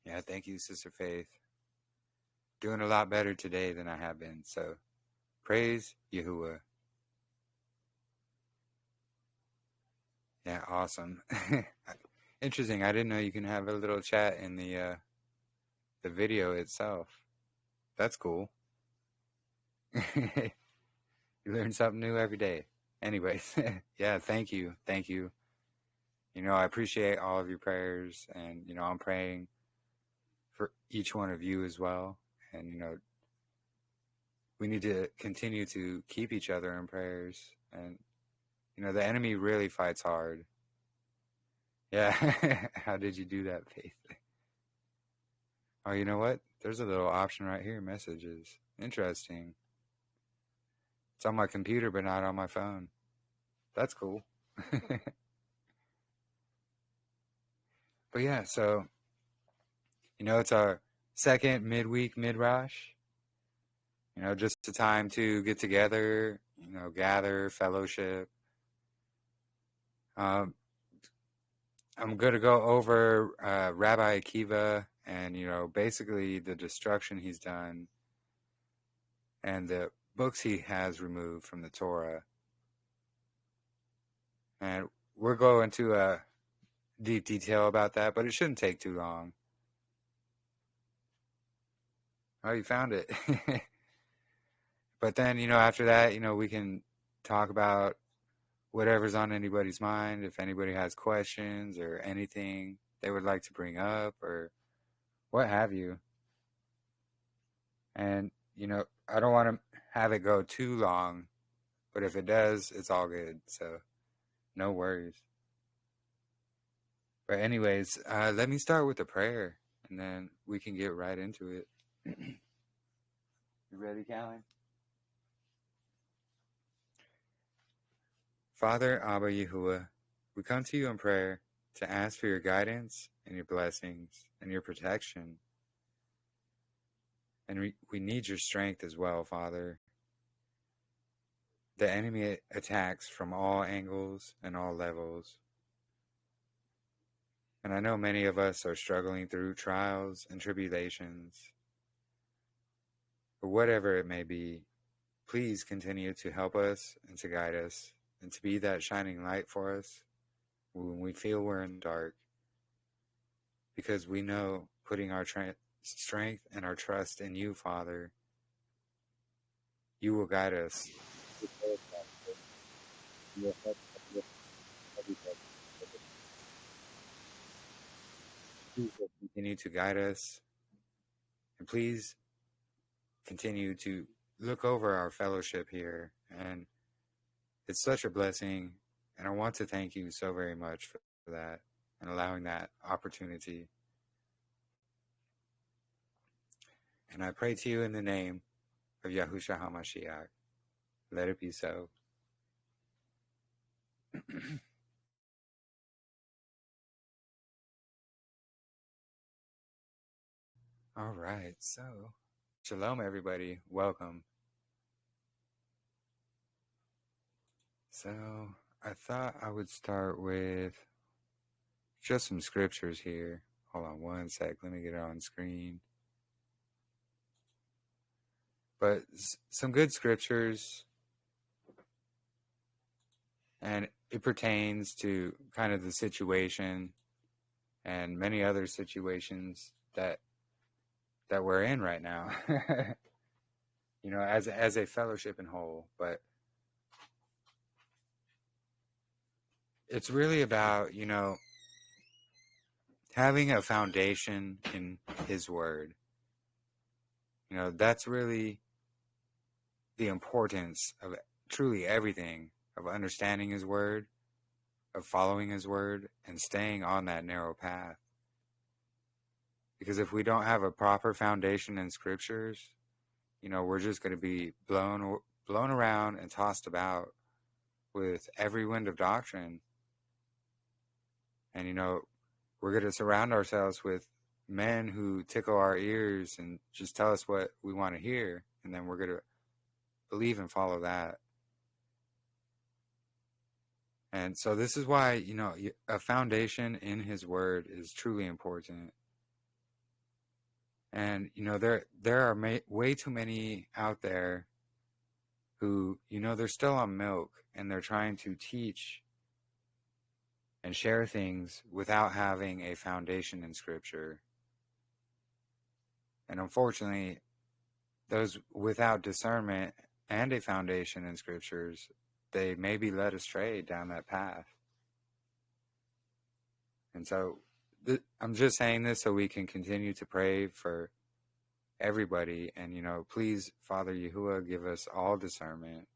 Yeah, thank you, Sister Faith. Doing a lot better today than I have been. So, praise Yahuah. Yeah, awesome. Interesting. I didn't know you can have a little chat in the video itself. That's cool. You learn something new every day. Anyways, yeah, thank you. Thank you. I appreciate all of your prayers, and, I'm praying for each one of you as well. And, we need to continue to keep each other in prayers. And, the enemy really fights hard. Yeah. How did you do that, Faith? Oh, you know what? There's a little option right here, messages. Interesting. It's on my computer, but not on my phone. That's cool. But yeah, so, it's our second midweek Midrash. Just a time to get together, gather, fellowship. I'm going to go over Rabbi Akiva and, basically the destruction he's done and the books he has removed from the Torah. And we're going to a deep detail about that, but it shouldn't take too long. Oh, you found it. But then, after that, we can talk about whatever's on anybody's mind. If anybody has questions or anything they would like to bring up or what have you. And, I don't want to have it go too long, but if it does, it's all good. So no worries. But anyways, let me start with a prayer and then we can get right into it. You ready, Callie? Father, Abba, Yahuah, we come to you in prayer to ask for your guidance and your blessings and your protection. And we need your strength as well, Father. The enemy attacks from all angles and all levels. And I know many of us are struggling through trials and tribulations. But whatever it may be, please continue to help us and to guide us and to be that shining light for us when we feel we're in the dark. Because we know putting our strength and our trust in you, Father, you will guide us. You will help us. Please continue to guide us. And please continue to look over our fellowship here. And it's such a blessing. And I want to thank you so very much for that and allowing that opportunity. And I pray to you in the name of Yahushua HaMashiach. Let it be so. All right, so Shalom, everybody. Welcome. So I thought I would start with just some scriptures here. Hold on one sec. Let me get it on screen. But some good scriptures. And it pertains to kind of the situation and many other situations that we're in right now. As a fellowship in whole. But it's really about, having a foundation in his word. That's really the importance of truly everything, of understanding his word, of following his word, and staying on that narrow path. Because if we don't have a proper foundation in scriptures, we're just going to be blown around and tossed about with every wind of doctrine. And, we're going to surround ourselves with men who tickle our ears and just tell us what we want to hear. And then we're going to believe and follow that. And so this is why, a foundation in his word is truly important. And, there are way too many out there who, they're still on milk and they're trying to teach and share things without having a foundation in Scripture. And unfortunately, those without discernment and a foundation in Scriptures, they may be led astray down that path. And so I'm just saying this so we can continue to pray for everybody. And, please, Father Yahuah, give us all discernment.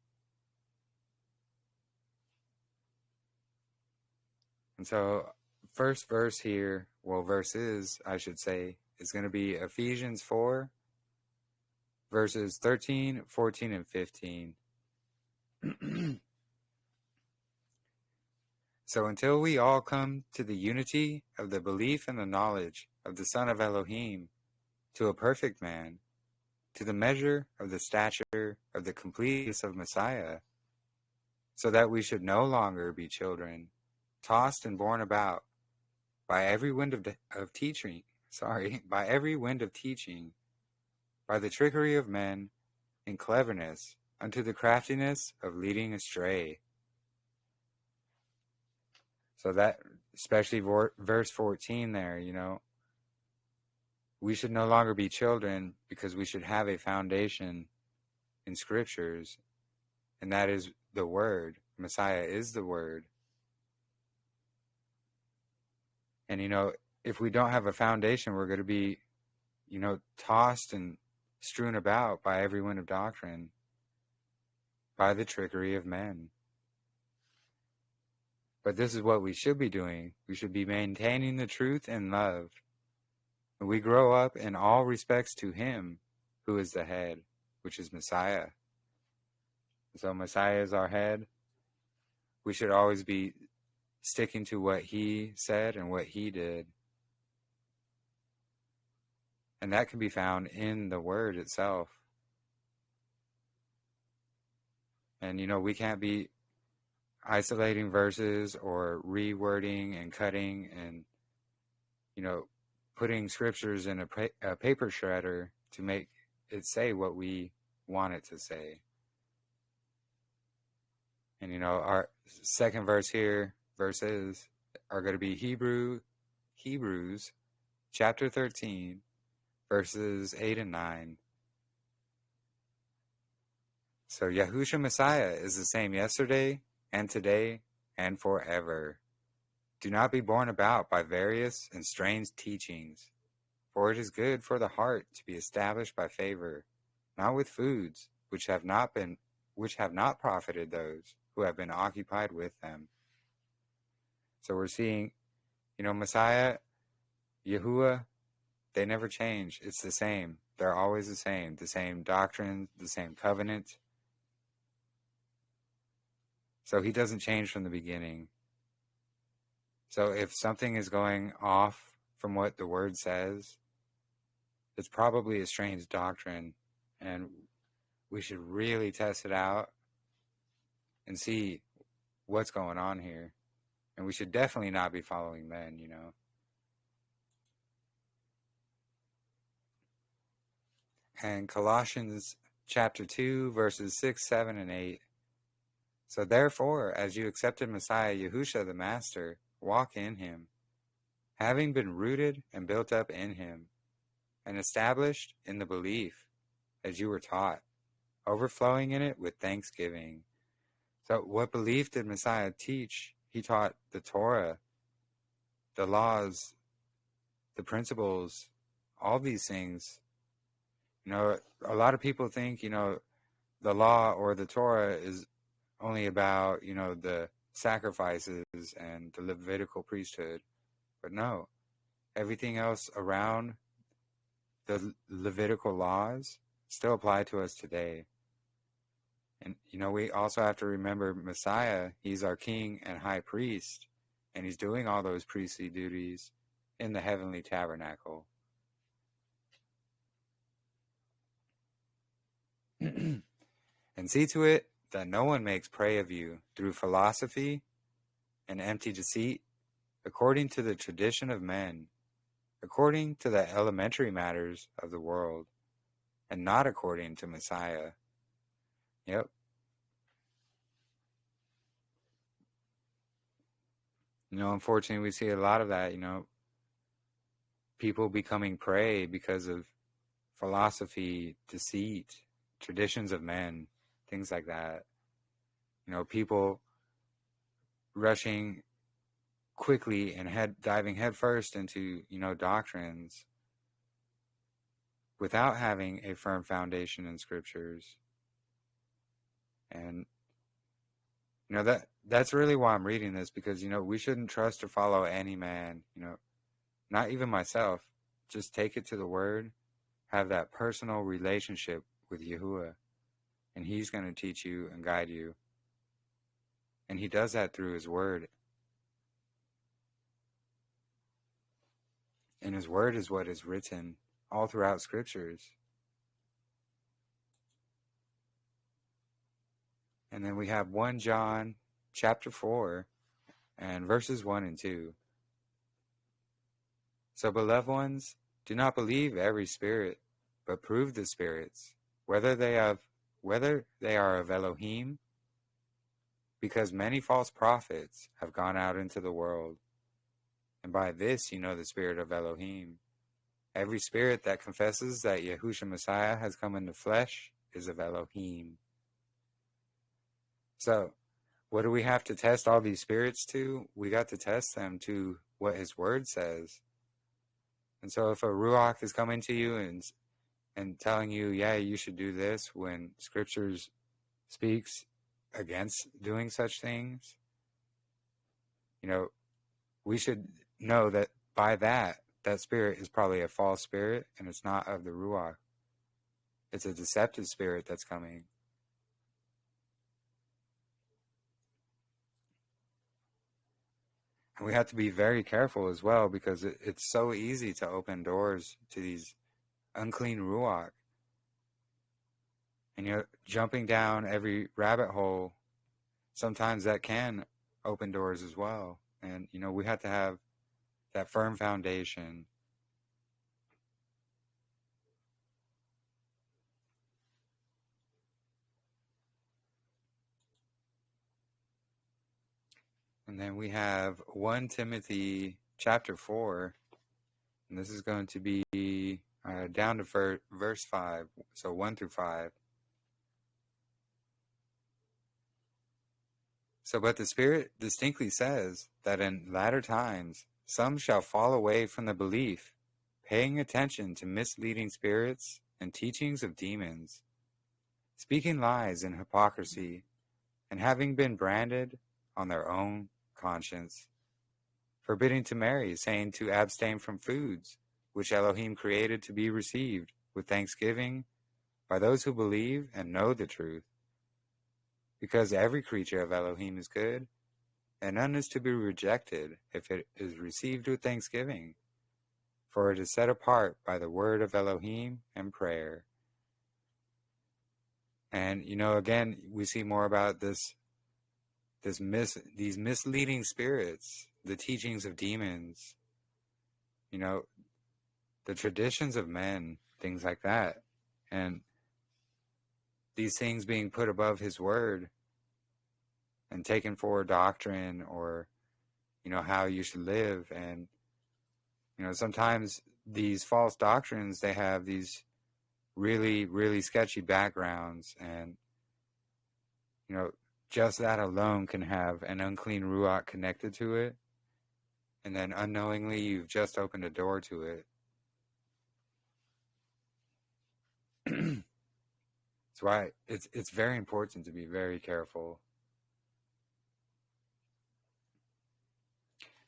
And so first verse here, verses, I should say, is going to be Ephesians 4, verses 13, 14, and 15. So until we all come to the unity of the belief and the knowledge of the Son of Elohim, to a perfect man, to the measure of the stature of the completeness of Messiah, so that we should no longer be children, tossed and borne about by every wind of teaching, by the trickery of men in cleverness, unto the craftiness of leading astray. So that, especially verse 14 there, we should no longer be children because we should have a foundation in Scriptures, and that is the Word. Messiah is the Word. And, if we don't have a foundation, we're going to be, tossed and strewn about by every wind of doctrine, by the trickery of men. But this is what we should be doing. We should be maintaining the truth in love. And we grow up in all respects to Him who is the head, which is Messiah. So Messiah is our head. We should always be sticking to what He said and what He did. And that can be found in the Word itself. And, we can't be isolating verses or rewording and cutting and, putting Scriptures in a paper shredder to make it say what we want it to say. And, our second verses are going to be Hebrews chapter 13, verses 8 and 9. So Yahushua Messiah is the same yesterday and today and forever. Do not be borne about by various and strange teachings, for it is good for the heart to be established by favor, not with foods which have not profited those who have been occupied with them. So we're seeing, Messiah, Yahuah, they never change. It's the same. They're always the same doctrine, the same covenant. So He doesn't change from the beginning. So if something is going off from what the Word says, it's probably a strange doctrine, and we should really test it out and see what's going on here. And we should definitely not be following men, And Colossians chapter 2, verses 6, 7, and 8. So therefore, as you accepted Messiah Yahushua the Master, walk in Him, having been rooted and built up in Him, and established in the belief as you were taught, overflowing in it with thanksgiving. So what belief did Messiah teach? He taught the Torah, the laws, the principles, all these things. A lot of people think, the law or the Torah is only about, the sacrifices and the Levitical priesthood. But no, everything else around the Levitical laws still apply to us today. And, we also have to remember Messiah, He's our King and High Priest, and He's doing all those priestly duties in the heavenly tabernacle. And see to it that no one makes prey of you through philosophy and empty deceit, according to the tradition of men, according to the elementary matters of the world, and not according to Messiah. Yep. Unfortunately, we see a lot of that, people becoming prey because of philosophy, deceit, traditions of men, things like that. People rushing quickly and diving headfirst into, doctrines without having a firm foundation in scriptures. And, that's really why I'm reading this, because, we shouldn't trust or follow any man, not even myself. Just take it to the word, have that personal relationship with Yahuah, and he's going to teach you and guide you. And he does that through his word. And his word is what is written all throughout scriptures. And then we have 1 John chapter 4 and verses 1 and 2. So, beloved ones, do not believe every spirit, but prove the spirits, whether they are of Elohim, because many false prophets have gone out into the world. And by this you know the spirit of Elohim. Every spirit that confesses that Yahushua Messiah has come in the flesh is of Elohim. So, what do we have to test all these spirits to? We got to test them to what his word says. And so if a Ruach is coming to you and telling you, yeah, you should do this, when scriptures speaks against doing such things, we should know that by that spirit is probably a false spirit, and it's not of the Ruach. It's a deceptive spirit that's coming. And we have to be very careful as well, because it's so easy to open doors to these unclean Ruach. And jumping down every rabbit hole, sometimes that can open doors as well. And, we have to have that firm foundation. And then we have 1 Timothy chapter 4, and this is going to be down to verse 5, so 1 through 5. So, but the Spirit distinctly says that in latter times some shall fall away from the belief, paying attention to misleading spirits and teachings of demons, speaking lies and hypocrisy, and having been branded on their own conscience, forbidding to marry, saying to abstain from foods which Elohim created to be received with thanksgiving by those who believe and know the truth. Because every creature of Elohim is good, and none is to be rejected if it is received with thanksgiving, for it is set apart by the word of Elohim and prayer. And, again, we see more about these misleading spirits, the teachings of demons, the traditions of men, things like that. And these things being put above his word and taken for doctrine, or, how you should live. And, sometimes these false doctrines, they have these really, really sketchy backgrounds. And, just that alone can have an unclean Ruach connected to it. And then unknowingly, you've just opened a door to it. That's why it's very important to be very careful.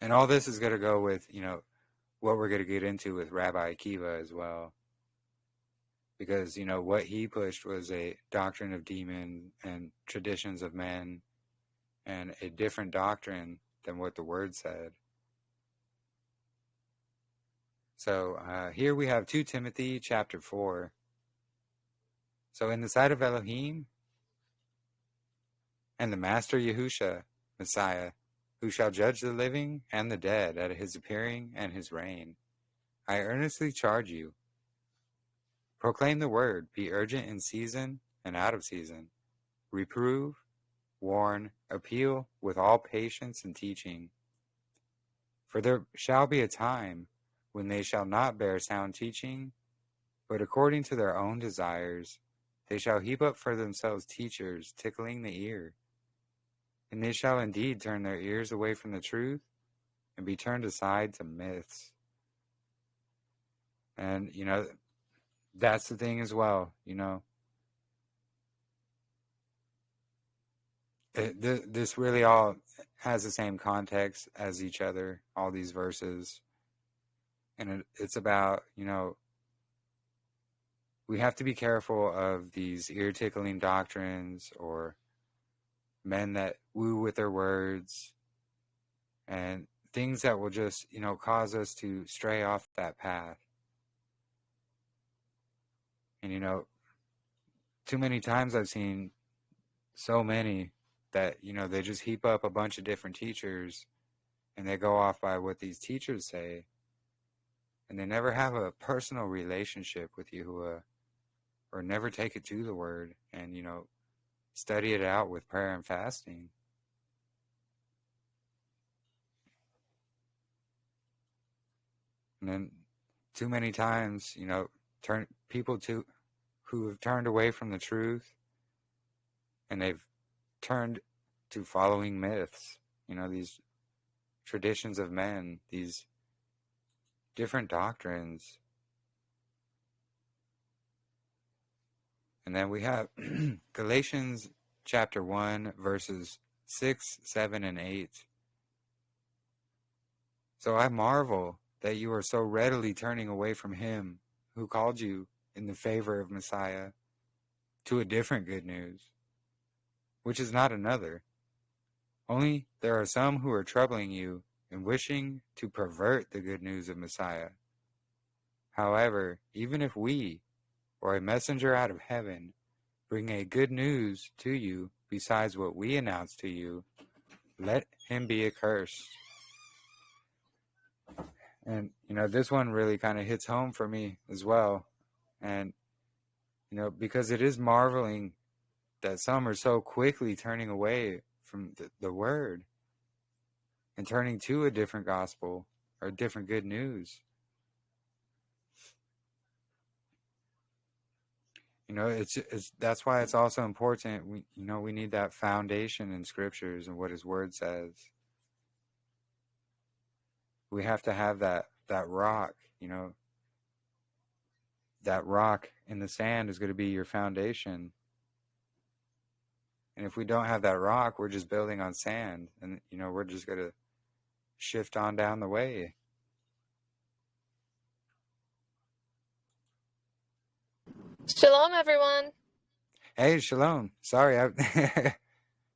And all this is going to go with, what we're going to get into with Rabbi Akiva as well. Because, what he pushed was a doctrine of demon and traditions of men, and a different doctrine than what the word said. So here we have 2 Timothy chapter 4. So in the sight of Elohim and the Master Yahushua, Messiah, who shall judge the living and the dead at his appearing and his reign, I earnestly charge you, proclaim the word, be urgent in season and out of season. Reprove, warn, appeal with all patience and teaching. For there shall be a time when they shall not bear sound teaching, but according to their own desires, they shall heap up for themselves teachers tickling the ear. And they shall indeed turn their ears away from the truth and be turned aside to myths. And, that's the thing as well, This really all has the same context as each other, all these verses. And it's about, we have to be careful of these ear-tickling doctrines or men that woo with their words and things that will just, cause us to stray off that path. And, too many times I've seen so many that, they just heap up a bunch of different teachers and they go off by what these teachers say. And they never have a personal relationship with Yahuah or never take it to the word and, study it out with prayer and fasting. And then too many times, who have turned away from the truth and they've turned to following myths, these traditions of men, these different doctrines. And then we have Galatians chapter 1, verses 6, 7, and 8. So I marvel that you are so readily turning away from him who called you in the favor of Messiah to a different good news, which is not another. Only there are some who are troubling you and wishing to pervert the good news of Messiah. However, even if we, or a messenger out of heaven, bring a good news to you besides what we announce to you, let him be accursed. And, this one really kind of hits home for me as well. And, because it is marveling that some are so quickly turning away from the word and turning to a different gospel or different good news. It's that's why it's also important. We need that foundation in scriptures and what his word says. We have to have that rock, that rock in the sand is going to be your foundation. And if we don't have that rock, we're just building on sand and, we're just going to shift on down the way. Shalom, everyone. Hey, Shalom. Sorry, I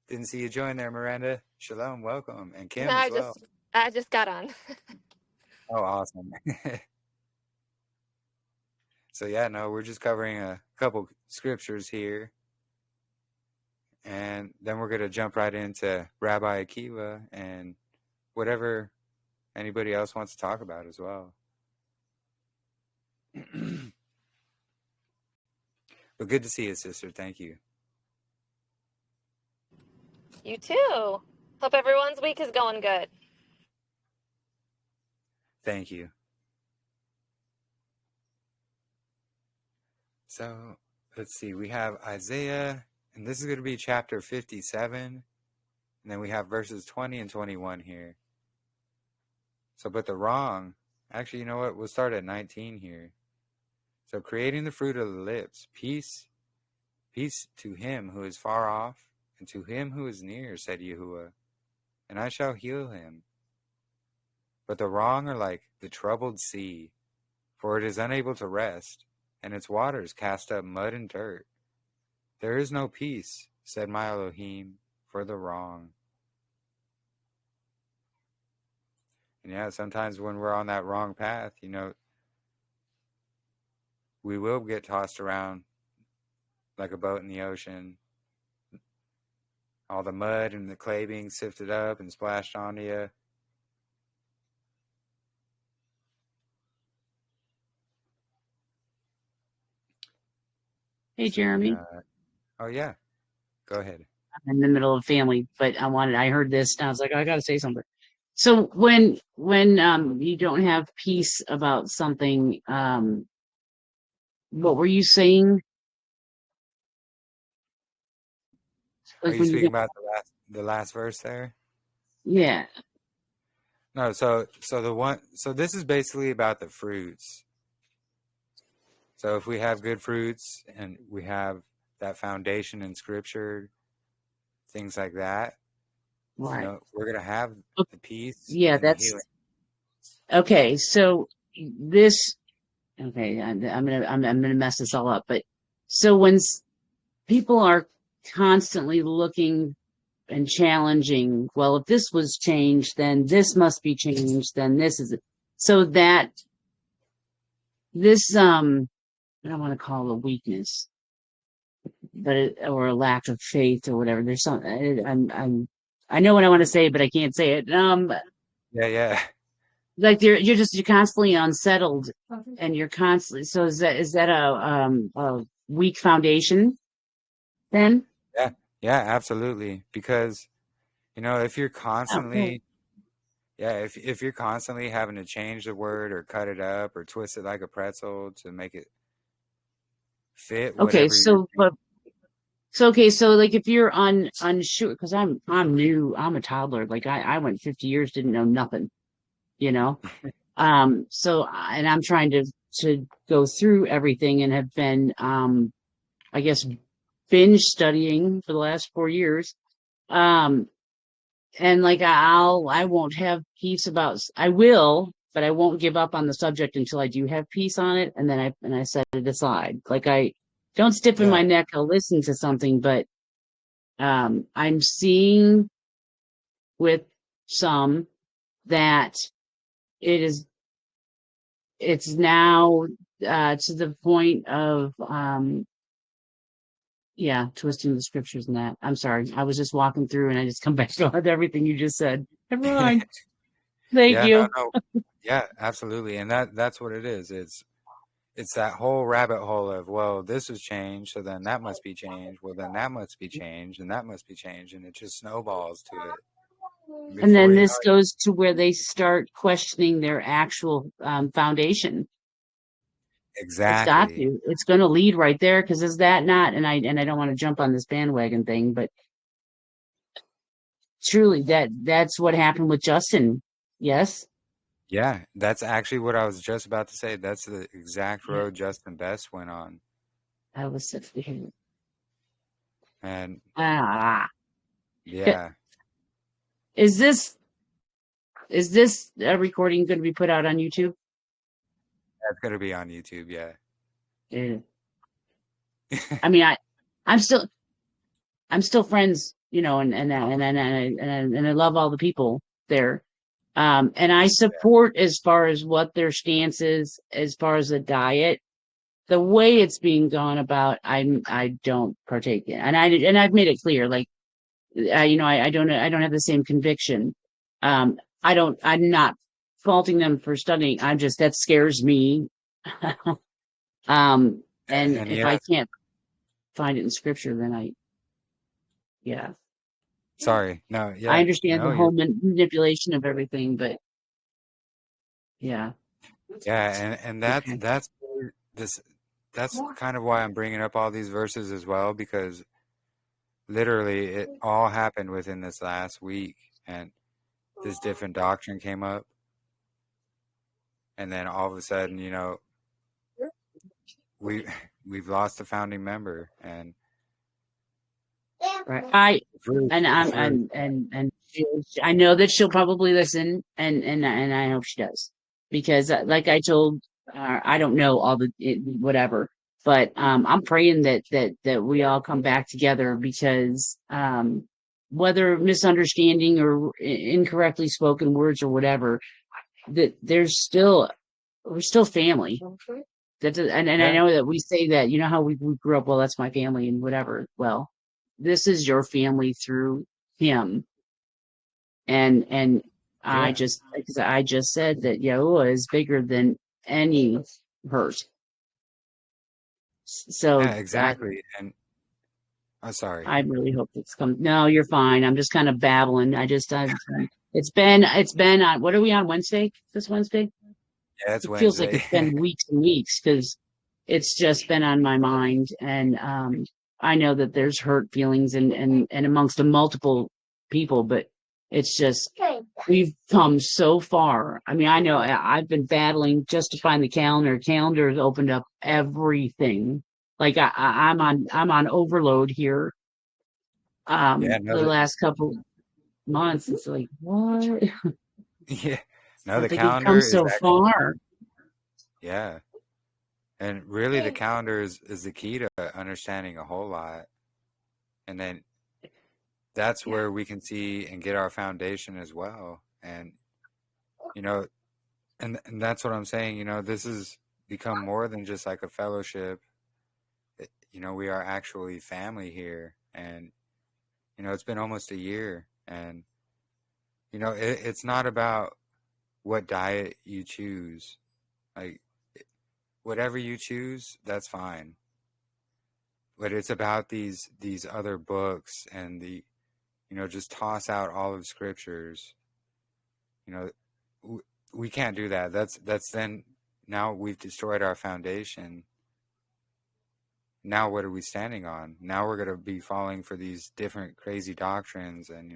didn't see you join there, Miranda. Shalom, welcome. And Kim No, as well. I just got on. Oh, awesome. So yeah, no, we're just covering a couple scriptures here. And then we're going to jump right into Rabbi Akiva and whatever anybody else wants to talk about as well. But good to see you, sister. Thank you. You too. Hope everyone's week is going good. Thank you. So let's see. We have Isaiah, and this is going to be chapter 57. And then we have verses 20 and 21 here. So, but the wrong, actually, you know what? We'll start at 19 here. So, creating the fruit of the lips, peace to him who is far off, and to him who is near, said Yahuah, and I shall heal him. But the wrong are like the troubled sea, for it is unable to rest, and its waters cast up mud and dirt. There is no peace, said my Elohim, for the wrong. And yeah, sometimes when we're on that wrong path, we will get tossed around like a boat in the ocean. All the mud and the clay being sifted up and splashed onto you. Hey, See, Jeremy. oh yeah, go ahead. I'm in the middle of family, but I heard this and I was like, I got to say something. So when you don't have peace about something, what were you saying? Are Like you when you speaking don't, about the last verse there? yeah, No, so this is basically about the fruits. So if we have good fruits and we have that foundation in Scripture, things like that, right. we're gonna have Okay, the peace yeah, and the that's healing. okay. So this, okay, I'm gonna mess this all up. But so when people are constantly looking and challenging, well, if this was changed, then this must be changed, then this is it. So that this I don't want to call it a weakness, but or a lack of faith or whatever. There's some I know what I want to say, but I can't say it. Yeah. Like you're constantly unsettled, and you're constantly. So is that a weak foundation then? Yeah, yeah, absolutely. Because, if you're Oh, good. constantly, yeah, if you're constantly having to change the word or cut it up or twist it like a pretzel to make it fit Okay, whatever you're thinking. so like if you're unsure, because I'm new, I'm a toddler. Like I went 50 years, didn't know nothing, you know. So and I'm trying to go through everything and have been I guess binge studying for the last 4 years. Um, and like I won't have peace about I will, but I won't give up on the subject until I do have peace on it, and then I set it aside. Like I don't stiffen Yeah, my neck. I'll listen to something, but I'm seeing with some that it is it's now to the point of yeah, twisting the scriptures and that. I'm sorry. I was just walking through and I just come back to everything you just said. Never mind. Thank yeah, no, you. no, yeah, absolutely, and that's what it is. It's that whole rabbit hole of, well, this has changed, so then that must be changed. Well, then that must be changed, and that must be changed, and it just snowballs to it. And And before then you this know it, goes to where they start questioning their actual foundation. It's got exactly. to. It's going to lead right there because is that not? And I don't want to jump on this bandwagon thing, but truly that's what happened with Justin. Yes. Yeah, that's actually what I was just about to say. That's the exact Yeah. road Justin Best went on. I was such And ah. yeah, Is this recording going to be put out on YouTube? that's going to be on YouTube. Yeah. Yeah. I mean, I'm still friends, and I love all the people there. And I support as far as what their stance is, as far as the diet, the way it's being gone about. I don't partake in, and I've made it clear, like, I don't have the same conviction. I'm not faulting them for studying. That scares me. And And if yeah, I can't find it in scripture, then yeah. sorry. No, I yeah. understand No, the whole manipulation of everything, but yeah. and Okay. that's this that's kind of why I'm bringing up all these verses as well, because literally it all happened within this last week, and this different doctrine came up, and then all of a sudden, we we've lost a founding member, and Right. the fruit. I know that she'll probably listen, and I hope she does, because like I told, I don't know all whatever, but I'm praying that we all come back together, because whether misunderstanding or incorrectly spoken words or whatever, that we're still family. And I Yeah, know that we say that, how we grew up, well, that's my family and whatever. Well, this is your family through him. And yeah, because I just said that Yahuah is bigger than any hurt. So Yeah, exactly. And I'm sorry. I really hope it's come. No, you're fine. I'm just kind of babbling. It's been on, what are we on Wednesday? This Wednesday? Yeah, it's It feels like Wednesday. it's been weeks and weeks because it's just been on my mind. And I know that there's hurt feelings and amongst the multiple people, but it's just, we've come so far. I mean, I know I've been battling just to find the calendar. Calendar has opened up everything. Like I'm on overload here. Yeah, no, The last couple months, it's like, what? yeah, no, I the think we've come calendar is so actually, far. yeah. And really the calendar is the key to understanding a whole lot. And then that's Yeah. where we can see and get our foundation as well. And, you know, and that's what I'm saying, this has become more than just like a fellowship. We are actually family here. And, it's been almost a year. And, it's not about what diet you choose. Like, whatever you choose, that's fine. But it's about these other books and just toss out all of scriptures. We can't do that. That's then now we've destroyed our foundation. Now what are we standing on? Now we're going to be falling for these different crazy doctrines and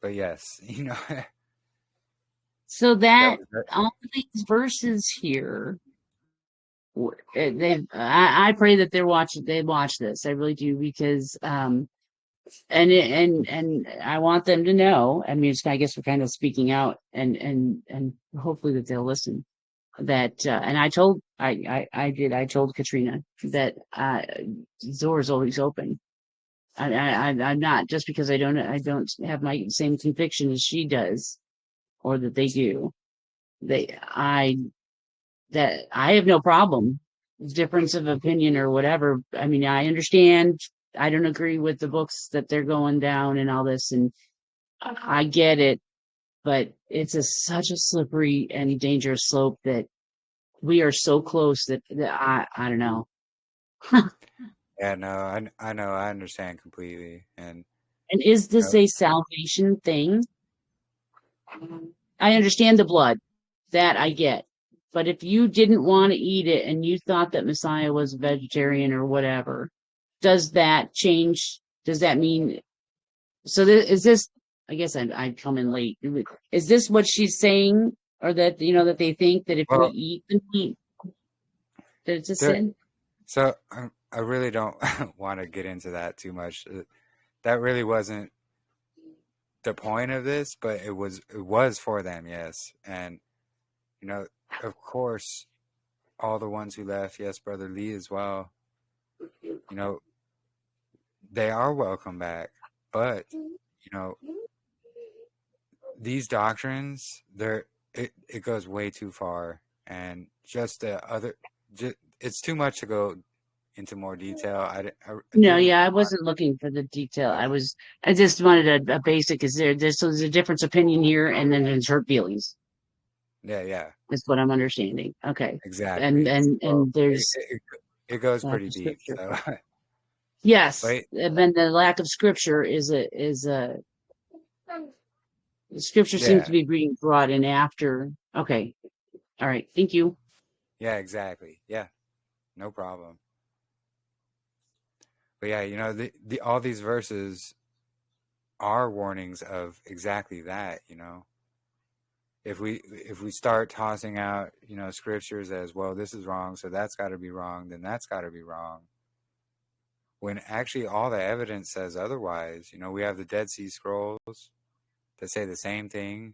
but yes, So that that was that. all these verses here, I pray that they watch this. I really do because and I want them to know. I mean, I guess we're kind of speaking out and hopefully that they'll listen. That and I told Katrina that Zohar is always open. I'm not just because I don't have my same conviction as she does or that they do. They I that I have no problem difference of opinion or whatever. I mean, I understand. I don't agree with the books that they're going down and all this, and I get it, but it's such a slippery and dangerous slope that we are so close that I don't know. Yeah, no, I know, I understand completely. And And is you this know, a salvation thing? I understand the blood, that I get. But if you didn't want to eat it and you thought that Messiah was a vegetarian or whatever, does that change? Does that mean so? Is this? I guess I come in late. Is this what she's saying, or that that they think that if we well, eat the meat that it's a there. sin? So I really don't want to get into that too much. That really wasn't the point of this, but it was for them, yes. And of course, all the ones who left, yes, Brother Lee as well. They are welcome back, but these doctrines, it goes way too far, and just the other, it's too much to go into more detail. I No, didn't. yeah, I wasn't looking for the detail. I just wanted a basic. So there's a difference opinion here, and then there's hurt feelings. Yeah, yeah, Is what I'm understanding. Okay, and exactly. and Well, and there's it goes lack pretty of deep. scripture. So, Yes, but and then the lack of scripture is a scripture seems yeah, to be being brought in after. Okay, all right, thank you. yeah, exactly. Yeah, no problem. But yeah, the all these verses are warnings of exactly that. If we start tossing out scriptures as, well, this is wrong, so that's got to be wrong, then that's got to be wrong, when actually all the evidence says otherwise. We have the Dead Sea Scrolls that say the same thing.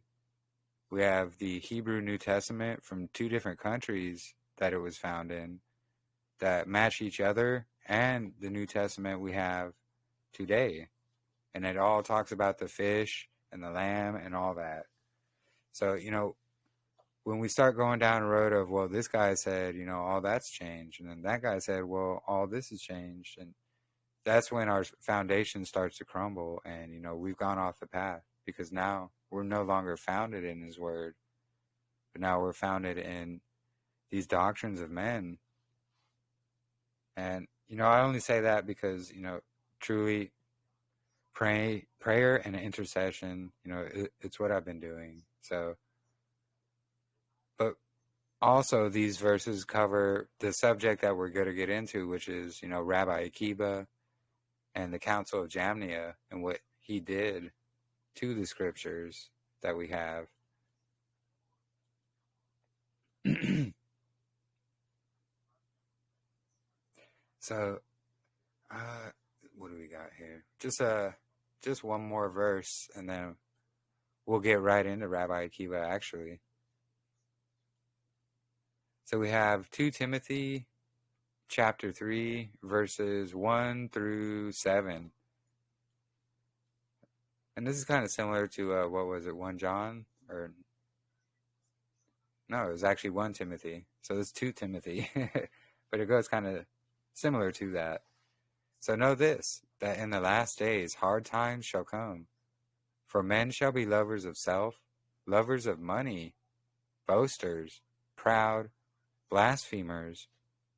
We have the Hebrew New Testament from two different countries that it was found in that match each other, and the New Testament we have today, and it all talks about the fish and the lamb and all that. So when we start going down the road of, well, this guy said, all that's changed, and then that guy said, well, all this has changed, and that's when our foundation starts to crumble, and we've gone off the path, because now we're no longer founded in his word, but now we're founded in these doctrines of men. And, I only say that because, truly prayer and intercession, it's what I've been doing. So, but also these verses cover the subject that we're going to get into, which is, Rabbi Akiva and the Council of Jamnia and what he did to the scriptures that we have. So, what do we got here? Just one more verse, and then we'll get right into Rabbi Akiva, actually. So we have 2 Timothy chapter 3, verses 1 through 7. And this is kind of similar to, 1 John? Or no, it was actually 1 Timothy. So it's 2 Timothy. But it goes kind of similar to that. So know this, that in the last days hard times shall come. For men shall be lovers of self, lovers of money, boasters, proud, blasphemers,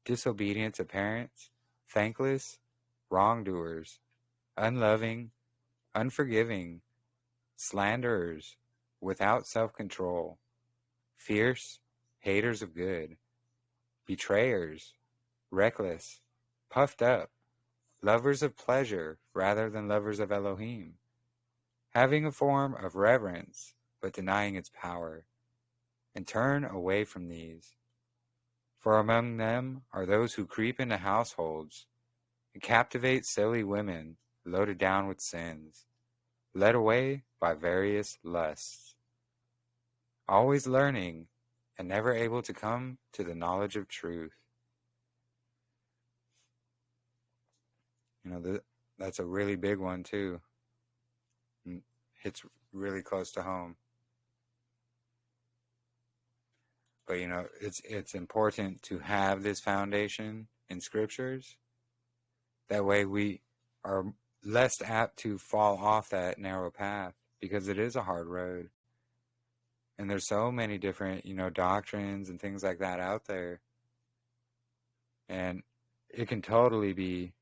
disobedient to parents, thankless, wrongdoers, unloving, unforgiving, slanderers, without self-control, fierce, haters of good, betrayers, reckless, puffed up, lovers of pleasure rather than lovers of Elohim, having a form of reverence but denying its power, and turn away from these. For among them are those who creep into households and captivate silly women loaded down with sins, led away by various lusts, always learning and never able to come to the knowledge of truth. That's a really big one too. Hits really close to home. But it's important to have this foundation in scriptures. That way we are less apt to fall off that narrow path, because it is a hard road. And there's so many different, doctrines and things like that out there. And it can totally be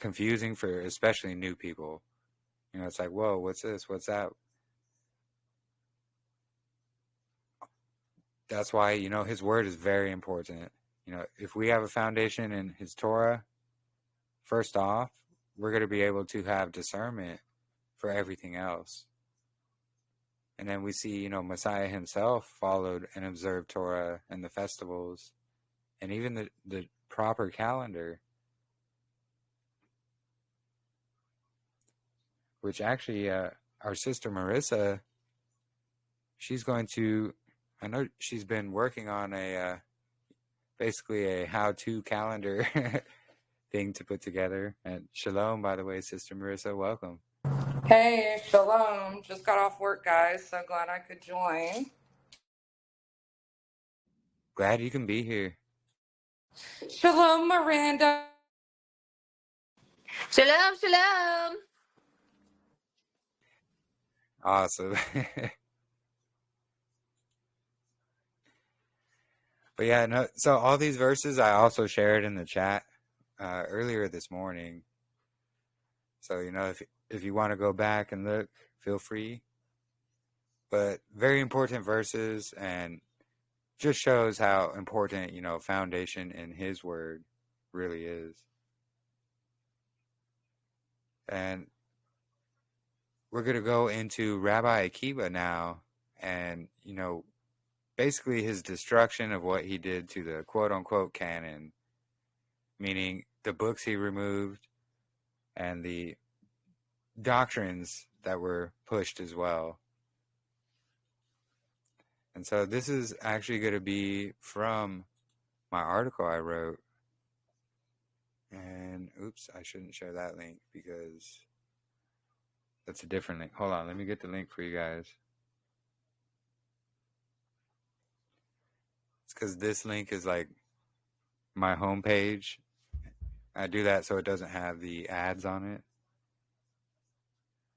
confusing for especially new people. It's like, whoa, what's this? What's that? That's why, his word is very important. If we have a foundation in his Torah, first off, we're going to be able to have discernment for everything else. And then we see, Messiah himself followed and observed Torah and the festivals and even the proper calendar. Which actually, our sister Marissa, I know she's been working on basically a how-to calendar thing to put together. And Shalom, by the way, Sister Marissa, welcome. Hey, Shalom. Just got off work, guys. So glad I could join. Glad you can be here. Shalom, Miranda. Shalom, shalom. Awesome. But yeah, no. So all these verses I also shared in the chat earlier this morning. So if you want to go back and look, feel free. But very important verses, and just shows how important foundation in His Word really is. And we're gonna go into Rabbi Akiva now, and basically his destruction of what he did to the quote-unquote canon, meaning the books he removed and the doctrines that were pushed as well. And so this is actually going to be from my article I wrote. And oops, I shouldn't share that link because that's a different link. Hold on, let me get the link for you guys. Because this link is like my homepage. I do that so it doesn't have the ads on it.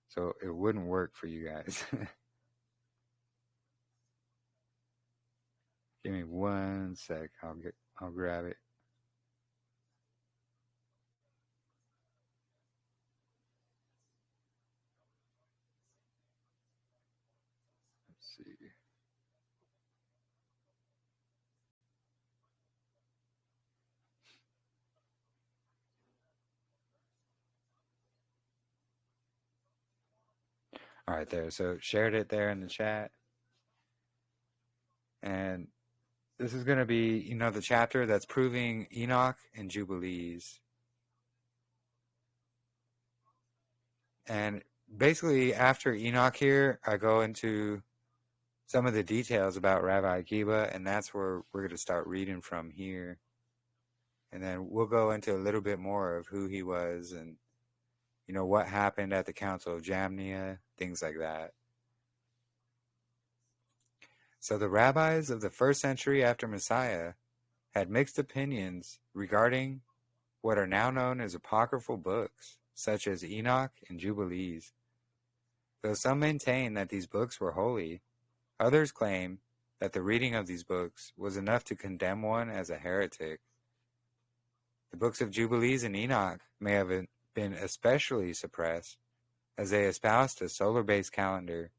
So it wouldn't work for you guys. Give me one sec. I'll grab it. All right, there. So shared it there in the chat. And this is going to be, the chapter that's proving Enoch and Jubilees. And basically, after Enoch here, I go into some of the details about Rabbi Akiva, and that's where we're going to start reading from here. And then we'll go into a little bit more of who he was and, what happened at the Council of Jamnia, things like that. So the rabbis of the first century after Messiah had mixed opinions regarding what are now known as apocryphal books, such as Enoch and Jubilees. Though some maintain that these books were holy, others claim that the reading of these books was enough to condemn one as a heretic. The books of Jubilees and Enoch may have been especially suppressed, as they espoused a solar-based calendar,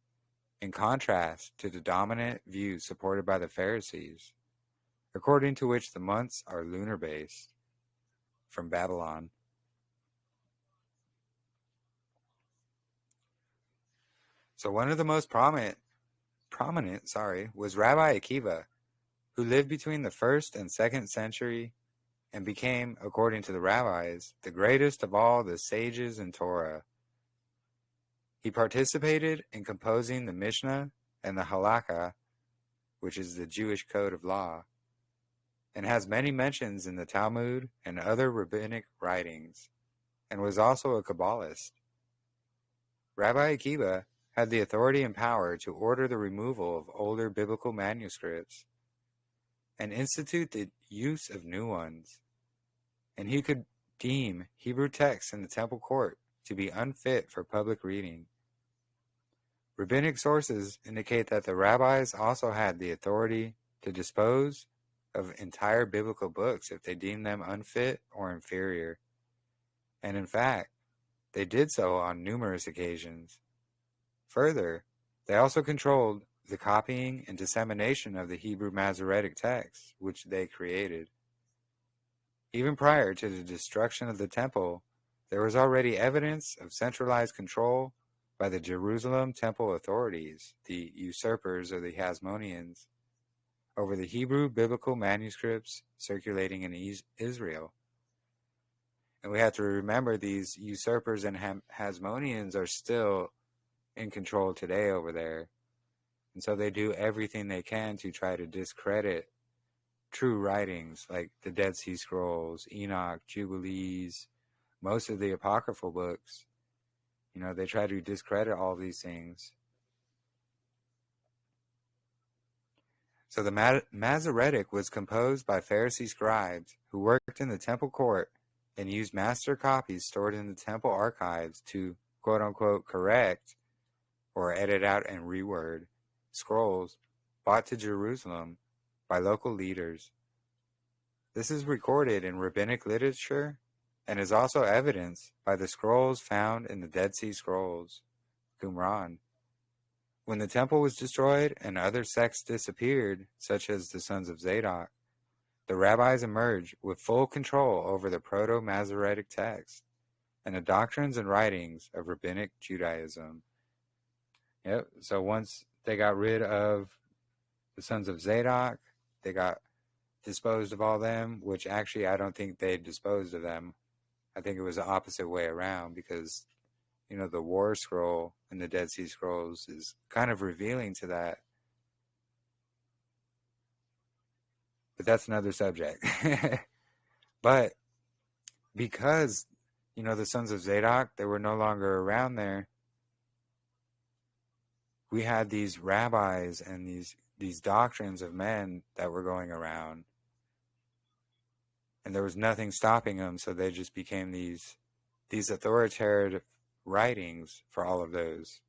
in contrast to the dominant view supported by the Pharisees, according to which the months are lunar-based, from Babylon. So one of the most prominent was Rabbi Akiva, who lived between the 1st and 2nd century and became, according to the rabbis, the greatest of all the sages in Torah. He participated in composing the Mishnah and the Halakha, which is the Jewish code of law, and has many mentions in the Talmud and other rabbinic writings, and was also a Kabbalist. Rabbi Akiva had the authority and power to order the removal of older biblical manuscripts and institute the use of new ones, and he could deem Hebrew texts in the temple court to be unfit for public reading. Rabbinic sources indicate that the rabbis also had the authority to dispose of entire biblical books if they deemed them unfit or inferior, and in fact, they did so on numerous occasions. Further, they also controlled the copying and dissemination of the Hebrew Masoretic texts, which they created. Even prior to the destruction of the temple, there was already evidence of centralized control by the Jerusalem temple authorities, the usurpers or the Hasmoneans, over the Hebrew biblical manuscripts circulating in Israel. And we have to remember these usurpers and Hasmoneans are still in control today over there. And so they do everything they can to try to discredit true writings like the Dead Sea Scrolls, Enoch, Jubilees, most of the apocryphal books. They try to discredit all these things. So the Masoretic was composed by Pharisee scribes who worked in the temple court and used master copies stored in the temple archives to, quote-unquote, correct or edit out and reword scrolls brought to Jerusalem by local leaders. This is recorded in rabbinic literature and is also evidenced by the scrolls found in the Dead Sea Scrolls, Qumran. When the temple was destroyed and other sects disappeared, such as the sons of Zadok, the rabbis emerged with full control over the Proto-Masoretic text and the doctrines and writings of rabbinic Judaism. Yep. So once they got rid of the sons of Zadok, they got disposed of all them, which actually I don't think they disposed of them. I think it was the opposite way around because, the War Scroll in the Dead Sea Scrolls is kind of revealing to that. But that's another subject. But because, the sons of Zadok, they were no longer around there, we had these rabbis and these doctrines of men that were going around. And there was nothing stopping them, so they just became these authoritative writings for all of those.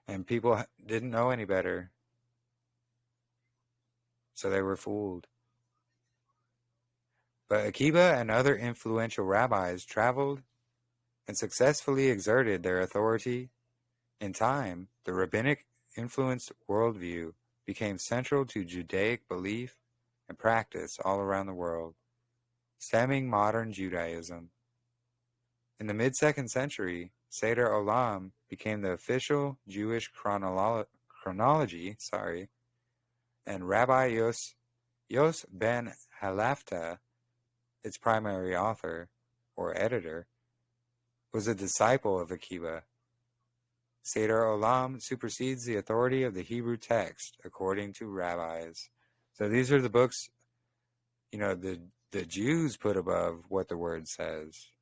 And people didn't know any better, so they were fooled. But Akiva and other influential rabbis traveled and successfully exerted their authority. In time, the rabbinic-influenced worldview became central to Judaic belief and practice all around the world, stemming modern Judaism. In the mid-2nd century, Seder Olam became the official Jewish chronology, and Rabbi Yos ben Halafta, its primary author, or editor, was a disciple of Akiva. Seder Olam supersedes the authority of the Hebrew text, according to rabbis. So these are the books, the Jews put above what the Word says.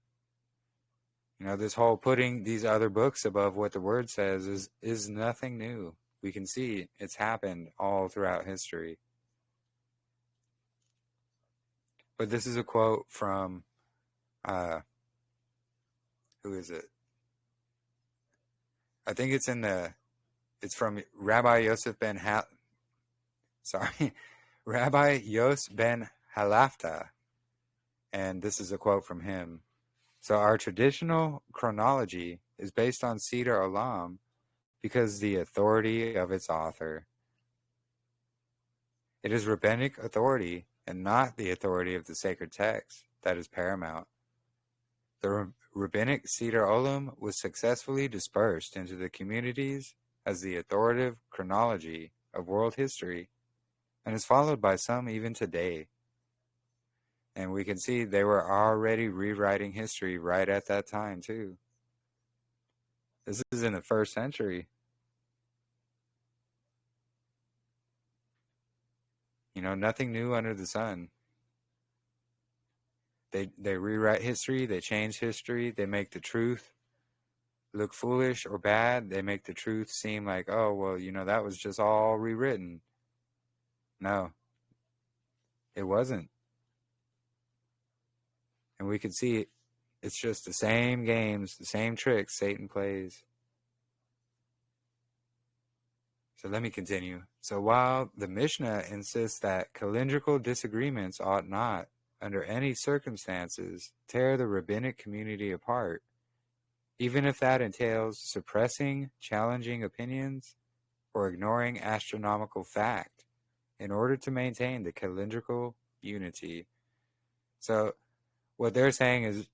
This whole putting these other books above what the Word says is nothing new. We can see it's happened all throughout history. But this is a quote from, who is it? I think it's from Rabbi Rabbi Yos ben Halafta. And this is a quote from him. So our traditional chronology is based on Seder Olam because the authority of its author. It is rabbinic authority and not the authority of the sacred text that is paramount. The rabbinic Seder Olam was successfully dispersed into the communities as the authoritative chronology of world history and is followed by some even today. And we can see they were already rewriting history right at that time, too. This is in the 1st century. Nothing new under the sun. They rewrite history, they change history, they make the truth look foolish or bad. They make the truth seem like, oh, well, that was just all rewritten. No, it wasn't. And we can see it's just the same games, the same tricks Satan plays. So let me continue. So while the Mishnah insists that calendrical disagreements ought not, under any circumstances, tear the rabbinic community apart, even if that entails suppressing challenging opinions or ignoring astronomical fact in order to maintain the calendrical unity. So what they're saying is,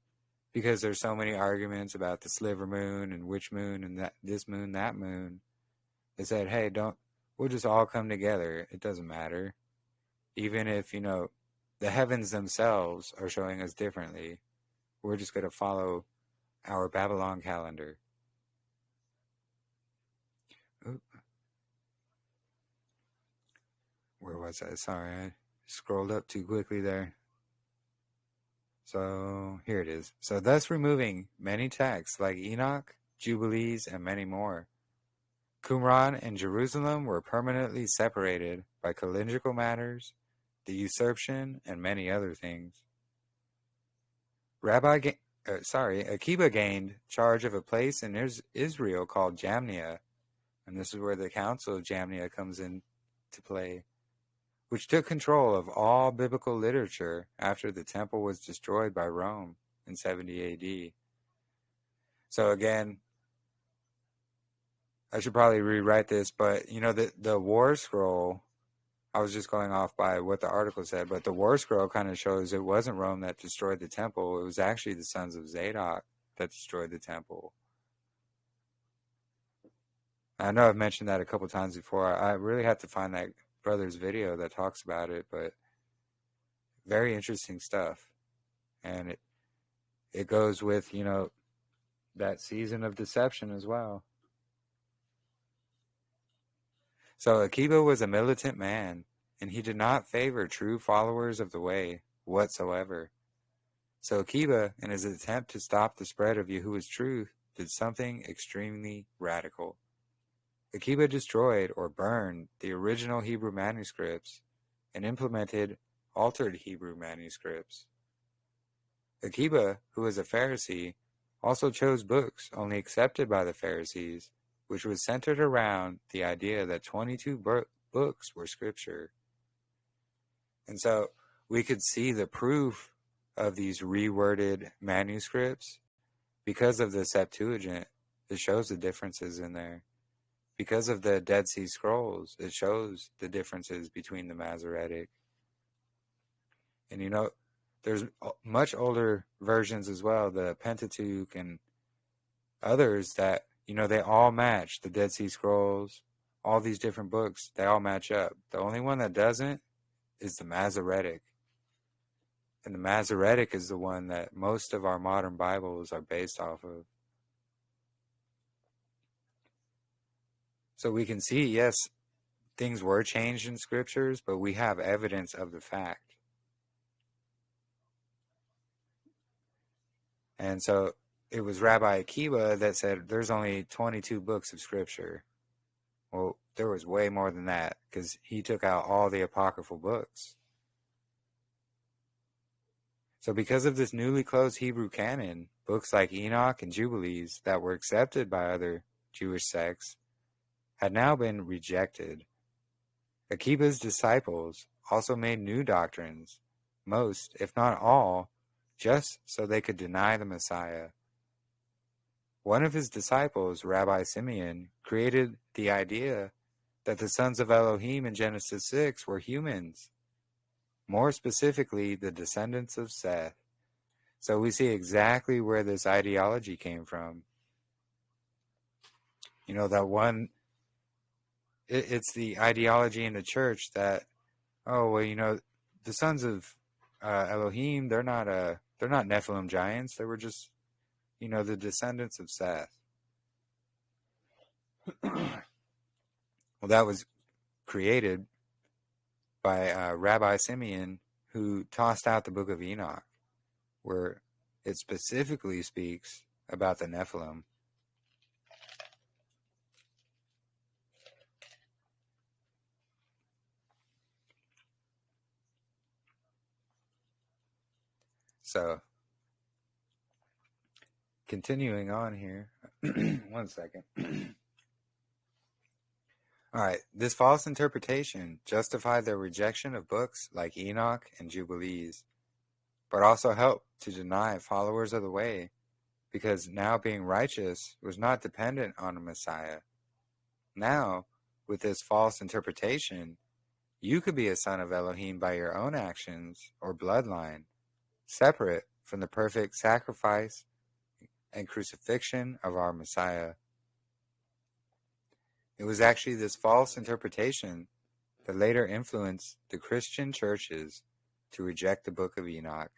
because there's so many arguments about the sliver moon and which moon and this moon, that moon, they said, hey, we'll just all come together. It doesn't matter. Even if, the heavens themselves are showing us differently, we're just going to follow our Babylon calendar. Oop. Where was I? Sorry, I scrolled up too quickly there. So here it is. So thus removing many texts like Enoch, Jubilees, and many more. Qumran and Jerusalem were permanently separated by calendrical matters, the usurpation, and many other things. Akiva gained charge of a place in Israel called Jamnia, and this is where the Council of Jamnia comes into play, which took control of all biblical literature after the temple was destroyed by Rome in 70 AD. So again, I should probably rewrite this, but the War Scroll, I was just going off by what the article said, but the War Scroll kind of shows it wasn't Rome that destroyed the temple. It was actually the sons of Zadok that destroyed the temple. I know I've mentioned that a couple times before. I really have to find that brother's video that talks about it, but very interesting stuff. And it goes with, that season of deception as well. So Akiva was a militant man, and he did not favor true followers of the way whatsoever. So Akiva, in his attempt to stop the spread of Yahuah's truth, did something extremely radical. Akiva destroyed or burned the original Hebrew manuscripts and implemented altered Hebrew manuscripts. Akiva, who was a Pharisee, also chose books only accepted by the Pharisees, which was centered around the idea that 22 books were scripture. And so we could see the proof of these reworded manuscripts because of the Septuagint. It shows the differences in there. Because of the Dead Sea Scrolls, it shows the differences between the Masoretic. And there's much older versions as well, the Pentateuch and others that, they all match. The Dead Sea Scrolls, all these different books, they all match up. The only one that doesn't is the Masoretic. And the Masoretic is the one that most of our modern Bibles are based off of. So we can see, yes, things were changed in scriptures, but we have evidence of the fact. And so it was Rabbi Akiva that said there's only 22 books of scripture. Well, there was way more than that, because he took out all the apocryphal books. So because of this newly closed Hebrew canon, books like Enoch and Jubilees that were accepted by other Jewish sects had now been rejected. Akiva's disciples also made new doctrines, most, if not all, just so they could deny the Messiah. One of his disciples, Rabbi Simeon, created the idea that the sons of Elohim in Genesis 6 were humans, more specifically the descendants of Seth. So we see exactly where this ideology came from. That one, it's the ideology in the church that, the sons of Elohim, they're not Nephilim giants. They were just, the descendants of Seth. Well, that was created by Rabbi Simeon, who tossed out the book of Enoch, where it specifically speaks about the Nephilim. So, continuing on here, one second. All right, this false interpretation justified their rejection of books like Enoch and Jubilees, but also helped to deny followers of the way, because now being righteous was not dependent on a Messiah. Now, with this false interpretation, you could be a son of Elohim by your own actions or bloodline, separate from the perfect sacrifice and crucifixion of our Messiah. It was actually this false interpretation that later influenced the Christian churches to reject the book of Enoch.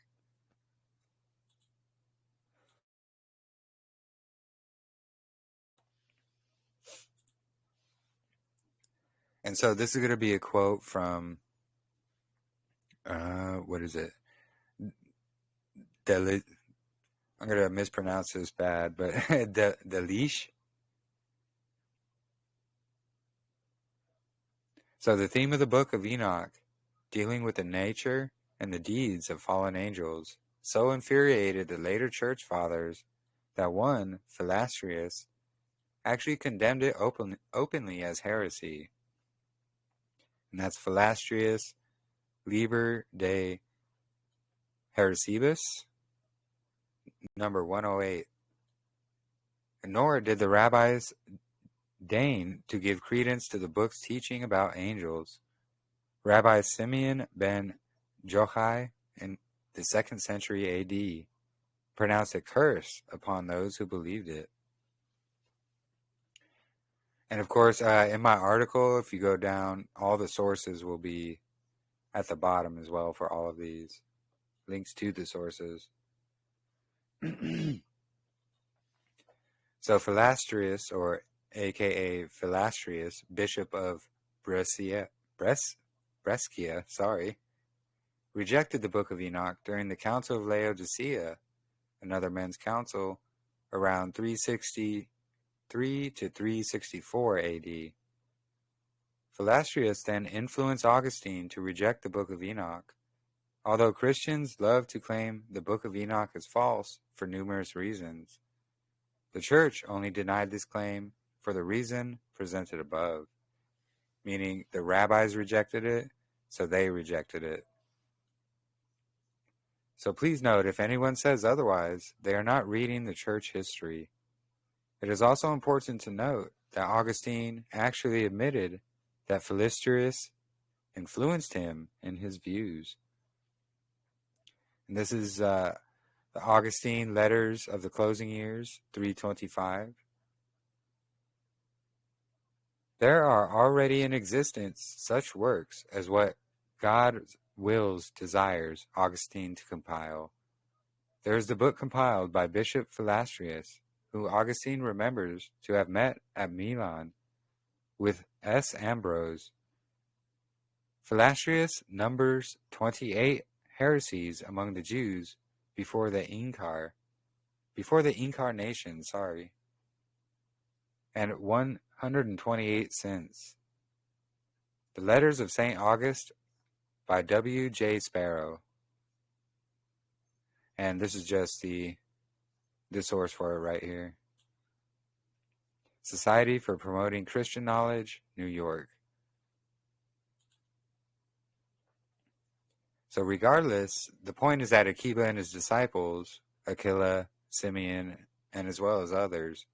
And so this is going to be a quote from, what is it? I'm going to mispronounce this bad, but Delish. So the theme of the book of Enoch, dealing with the nature and the deeds of fallen angels, so infuriated the later church fathers that one, Philastrius, actually condemned it openly as heresy. And that's Philastrius Liber de Heresibus, number 108. Nor did the rabbis deign to give credence to the book's teaching about angels. Rabbi Simeon ben Yochai in the 2nd century AD pronounced a curse upon those who believed it. And of course, in my article, if you go down, all the sources will be at the bottom as well for all of these links to the sources. So Philastrius, or aka Philastrius, bishop of Brescia, rejected the book of Enoch during the Council of Laodicea, another men's council, around 363 to 364 AD. Philastrius then influenced Augustine to reject the book of Enoch, although Christians love to claim the book of Enoch is false for numerous reasons. The church only denied this claim for the reason presented above, meaning the rabbis rejected it, so they rejected it. So please note, if anyone says otherwise, they are not reading the church history. It is also important to note that Augustine actually admitted that Philastrius influenced him in his views. And this is the Augustine Letters of the Closing Years, 325. There are already in existence such works as what God wills, desires Augustine to compile. There is the book compiled by Bishop Philastrius, who Augustine remembers to have met at Milan with S. Ambrose. Philastrius numbers 28 heresies among the Jews before the incarnation, and 128 sins. The Letters of St. August by W. J. Sparrow. And this is just the source for it right here. Society for Promoting Christian Knowledge, New York. So regardless, the point is that Akiva and his disciples, Aquila, Simeon, and as well as others,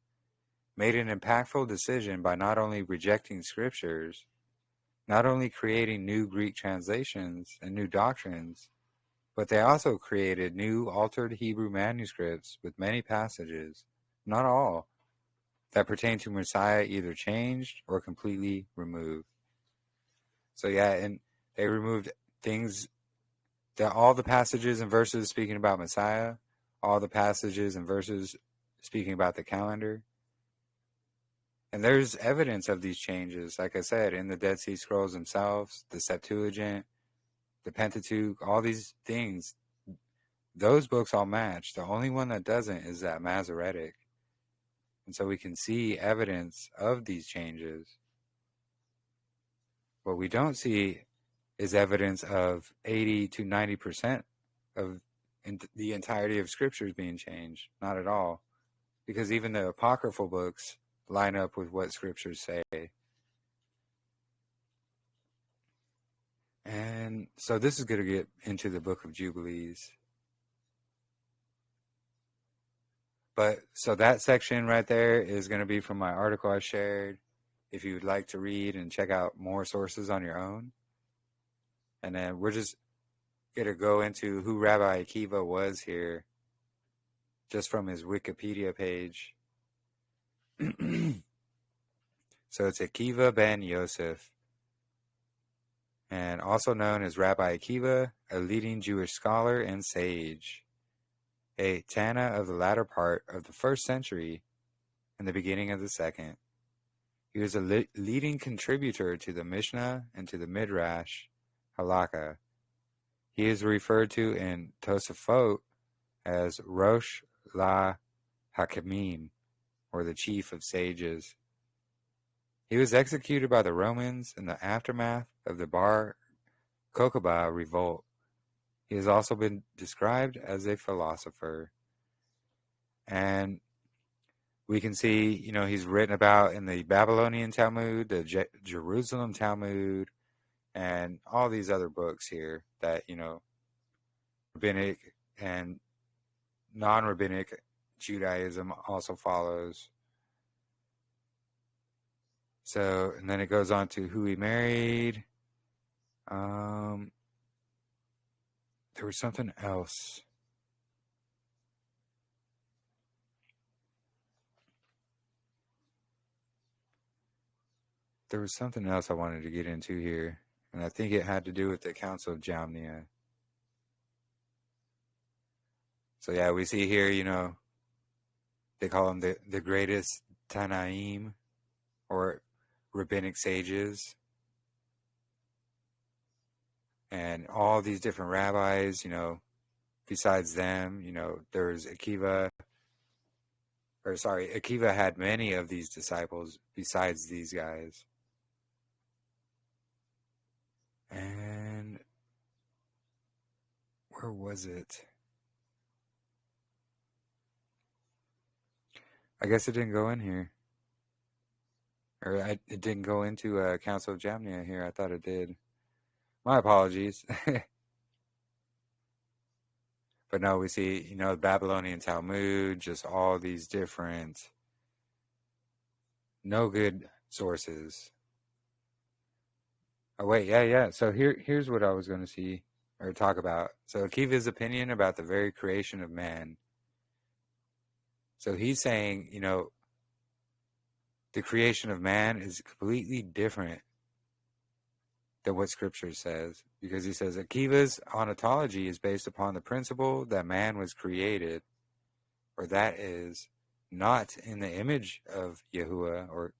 made an impactful decision by not only rejecting scriptures, not only creating new Greek translations and new doctrines, but they also created new altered Hebrew manuscripts with many passages, not all, that pertain to Messiah either changed or completely removed. So yeah, and they removed things, all the passages and verses speaking about Messiah, all the passages and verses speaking about the calendar. And there's evidence of these changes, like I said, in the Dead Sea Scrolls themselves, the Septuagint, the Pentateuch, all these things. Those books all match. The only one that doesn't is that Masoretic. And so we can see evidence of these changes. What we don't see is evidence of 80 to 90% of the entirety of scriptures being changed. Not at all. Because even the apocryphal books line up with what scriptures say. And so this is going to get into the Book of Jubilees. But so that section right there is going to be from my article I shared. If you would like to read and check out more sources on your own. And then we're just going to go into who Rabbi Akiva was here, just from his Wikipedia page. So it's Akiva ben Yosef, and also known as Rabbi Akiva, a leading Jewish scholar and sage, a Tana of the latter part of the 1st century and the beginning of the 2nd. He was a leading contributor to the Mishnah and to the Midrash, Halakha. He is referred to in Tosafot as Rosh La Hakimim, or the chief of sages. He was executed by the Romans in the aftermath of the Bar Kokhba revolt. He has also been described as a philosopher. And we can see, he's written about in the Babylonian Talmud, the Jerusalem Talmud, and all these other books here that, rabbinic and non-rabbinic Judaism also follows. So, and then it goes on to who he married. There was something else. There was something else I wanted to get into here, and I think it had to do with the Council of Jamnia. So yeah, we see here, they call them the greatest Tanaim, or rabbinic sages. And all these different rabbis, besides them, there's Akiva. Akiva had many of these disciples besides these guys. And where was it? I guess it didn't go in here. Or it didn't go into Council of Jamnia here. I thought it did. My apologies. But no, we see, Babylonian Talmud, just all these different, no good sources. Oh, wait, yeah. So here's what I was going to see, or talk about. So Akiva's opinion about the very creation of man. So he's saying, the creation of man is completely different than what Scripture says, because he says Akiva's ontology is based upon the principle that man was created, or that is, not in the image of Yahuah, or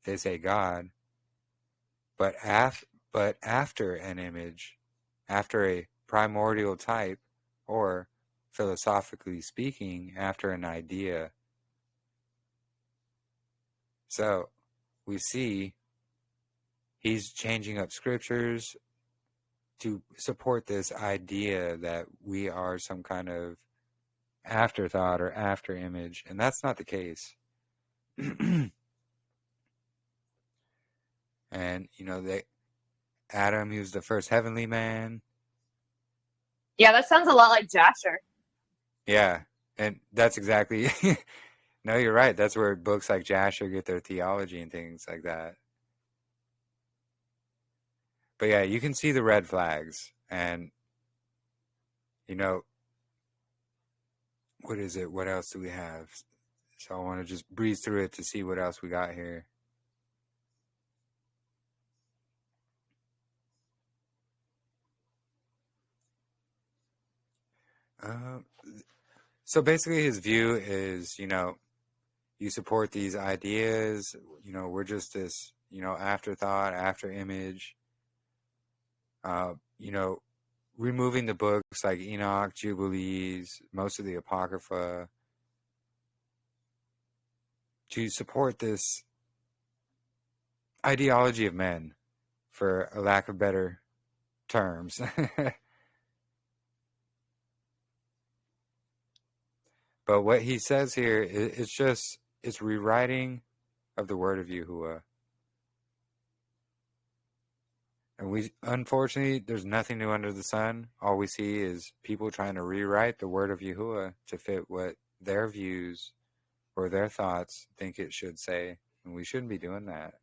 they say God, but after an image, after a primordial type, or philosophically speaking, after an idea. So we see he's changing up scriptures to support this idea that we are some kind of afterthought or after image, and that's not the case. And Adam, he was the first heavenly man. Yeah, that sounds a lot like Jasher. Yeah, and that's exactly no, you're right. That's where books like Jasher get their theology and things like that. But yeah, you can see the red flags, and what is it? What else do we have? So I want to just breeze through it to see what else we got here. So basically his view is, you support these ideas, we're just this, afterthought, after image, removing the books like Enoch, Jubilees, most of the apocrypha, to support this ideology of men, for a lack of better terms. But what he says here, it's rewriting of the word of Yahuah. And unfortunately, there's nothing new under the sun. All we see is people trying to rewrite the word of Yahuah to fit what their views or their thoughts think it should say. And we shouldn't be doing that.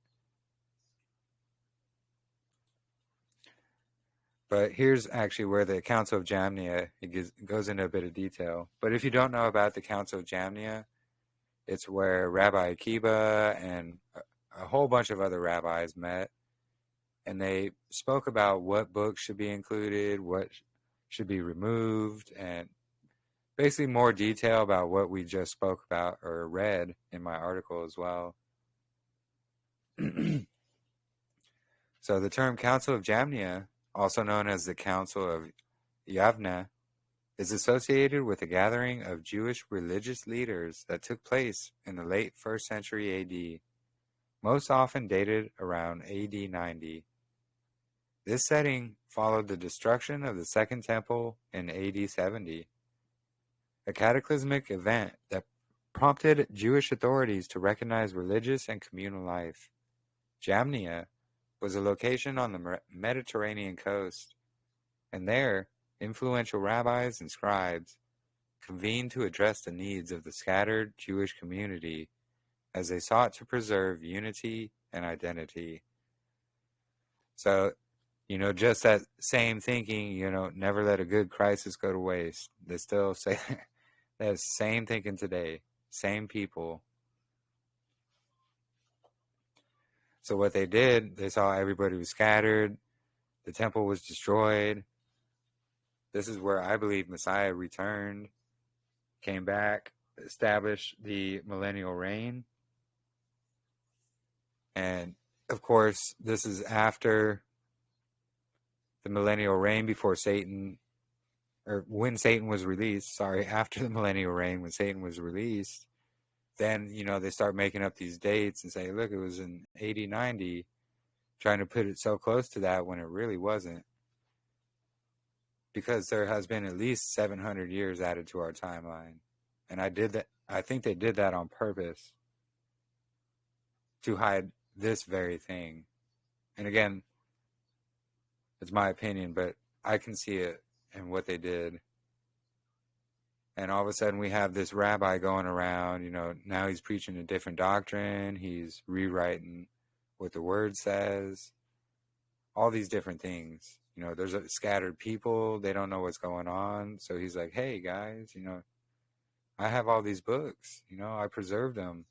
But here's actually where the Council of Jamnia, it goes into a bit of detail. But if you don't know about the Council of Jamnia, it's where Rabbi Akiva and a whole bunch of other rabbis met, and they spoke about what books should be included, what should be removed, and basically more detail about what we just spoke about or read in my article as well. So the term Council of Jamnia, also known as the Council of Yavna, is associated with a gathering of Jewish religious leaders that took place in the late 1st century AD, most often dated around AD 90. This setting followed the destruction of the Second Temple in AD 70, a cataclysmic event that prompted Jewish authorities to recognize religious and communal life. Jamnia was a location on the Mediterranean coast, and there, influential rabbis and scribes convened to address the needs of the scattered Jewish community as they sought to preserve unity and identity. So, just that same thinking, never let a good crisis go to waste. They still say that same thinking today, same people. So what they did, they saw everybody was scattered. The temple was destroyed. This is where I believe Messiah returned, came back, established the millennial reign. And, of course, this is after the millennial reign, before Satan, or when Satan was released, after the millennial reign, when Satan was released. Then, they start making up these dates and say, look, it was in AD 90, trying to put it so close to that when it really wasn't. Because there has been at least 700 years added to our timeline. And I think they did that on purpose to hide this very thing. And again, it's my opinion, but I can see it in what they did. And all of a sudden we have this rabbi going around, now he's preaching a different doctrine. He's rewriting what the word says. All these different things, You know, there's a scattered people. They don't know what's going on. So he's like, hey, guys, you know, I have all these books. You know, I preserved them.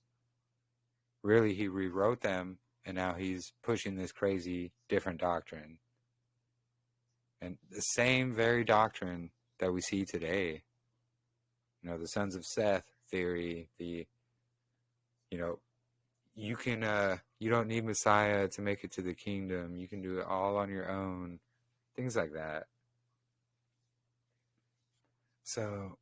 Really, he rewrote them, and now he's pushing this crazy different doctrine. And the same very doctrine that we see today. You know, the sons of Seth theory, you know, you don't need Messiah to make it to the kingdom. You can do it all on your own. Things like that. So,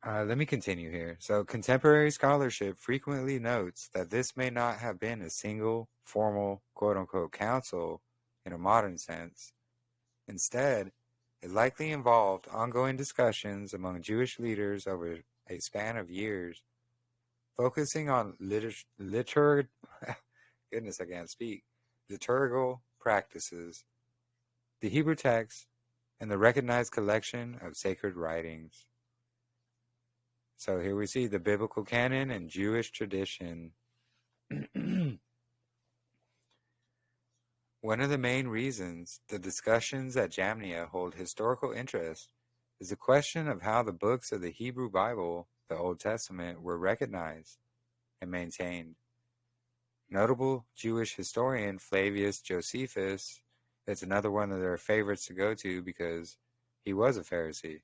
let me continue here. So, contemporary scholarship frequently notes that this may not have been a single formal quote-unquote council in a modern sense. Instead, it likely involved ongoing discussions among Jewish leaders over a span of years, focusing on liturgical practices, the Hebrew text, and the recognized collection of sacred writings. So here we see the biblical canon and Jewish tradition. One of the main reasons the discussions at Jamnia hold historical interest is the question of how the books of the Hebrew Bible, the Old Testament, were recognized and maintained. Notable Jewish historian Flavius Josephus, it's another one of their favorites to go to because he was a Pharisee,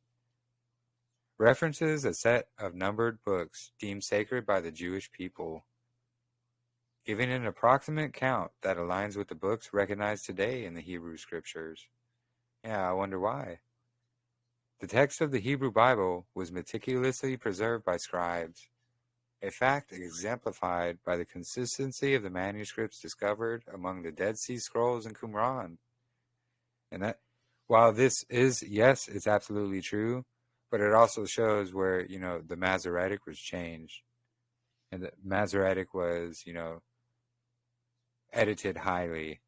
references a set of numbered books deemed sacred by the Jewish people, giving an approximate count that aligns with the books recognized today in the Hebrew Scriptures. Yeah, I wonder why. The text of the Hebrew Bible was meticulously preserved by scribes, a fact exemplified by the consistency of the manuscripts discovered among the Dead Sea Scrolls in Qumran. And that, while this is, yes, it's absolutely true, but it also shows where, you know, the Masoretic was changed. And the Masoretic was, you know, edited highly.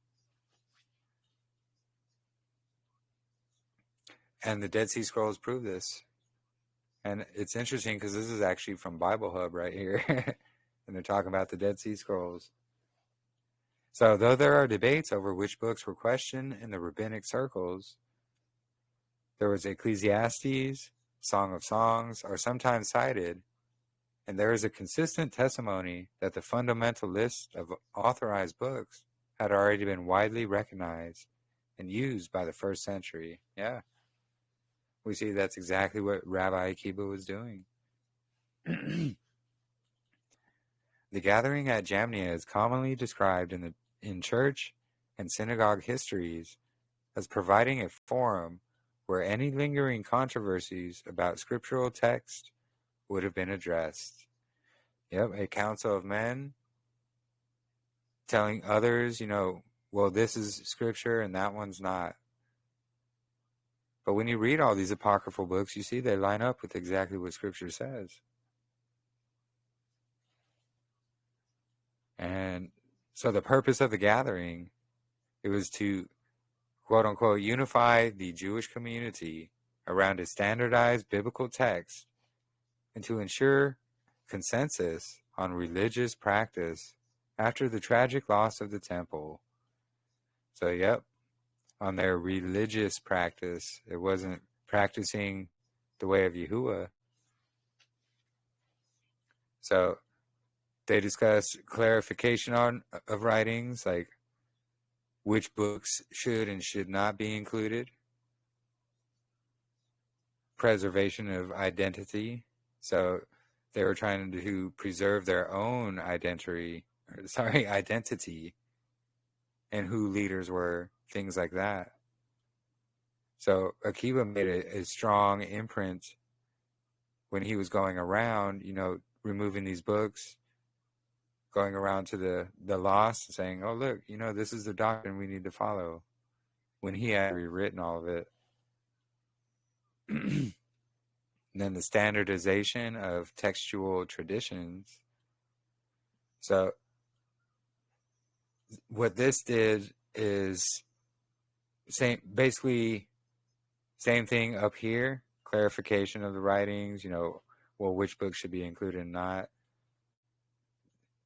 And the Dead Sea Scrolls prove this. And it's interesting because this is actually from Bible Hub right here. And they're talking about the Dead Sea Scrolls. So though there are debates over which books were questioned in the rabbinic circles, there was Ecclesiastes, Song of Songs are sometimes cited, and there is a consistent testimony that the fundamental list of authorized books had already been widely recognized and used by the first century. Yeah. We see that's exactly what Rabbi Akiva was doing. The gathering at Jamnia is commonly described in church and synagogue histories as providing a forum where any lingering controversies about scriptural text would have been addressed. Yep, a council of men telling others, you know, well, this is scripture and that one's not. But when you read all these apocryphal books, you see they line up with exactly what scripture says. And so the purpose of the gathering, it was to, quote unquote, unify the Jewish community around a standardized biblical text and to ensure consensus on religious practice after the tragic loss of the temple. So, yep, on their religious practice, it wasn't practicing the way of Yahuah. So they discussed clarification of writings, like which books should and should not be included, preservation of identity. So they were trying to preserve their own identity, and who leaders were, things like that. So Akiva made a strong imprint when he was going around, you know, removing these books, going around to the lost, saying, oh, look, you know, this is the doctrine we need to follow, when he had rewritten all of it. And then the standardization of textual traditions. So what this did is basically same thing up here, clarification of the writings, you know, well, which books should be included and not.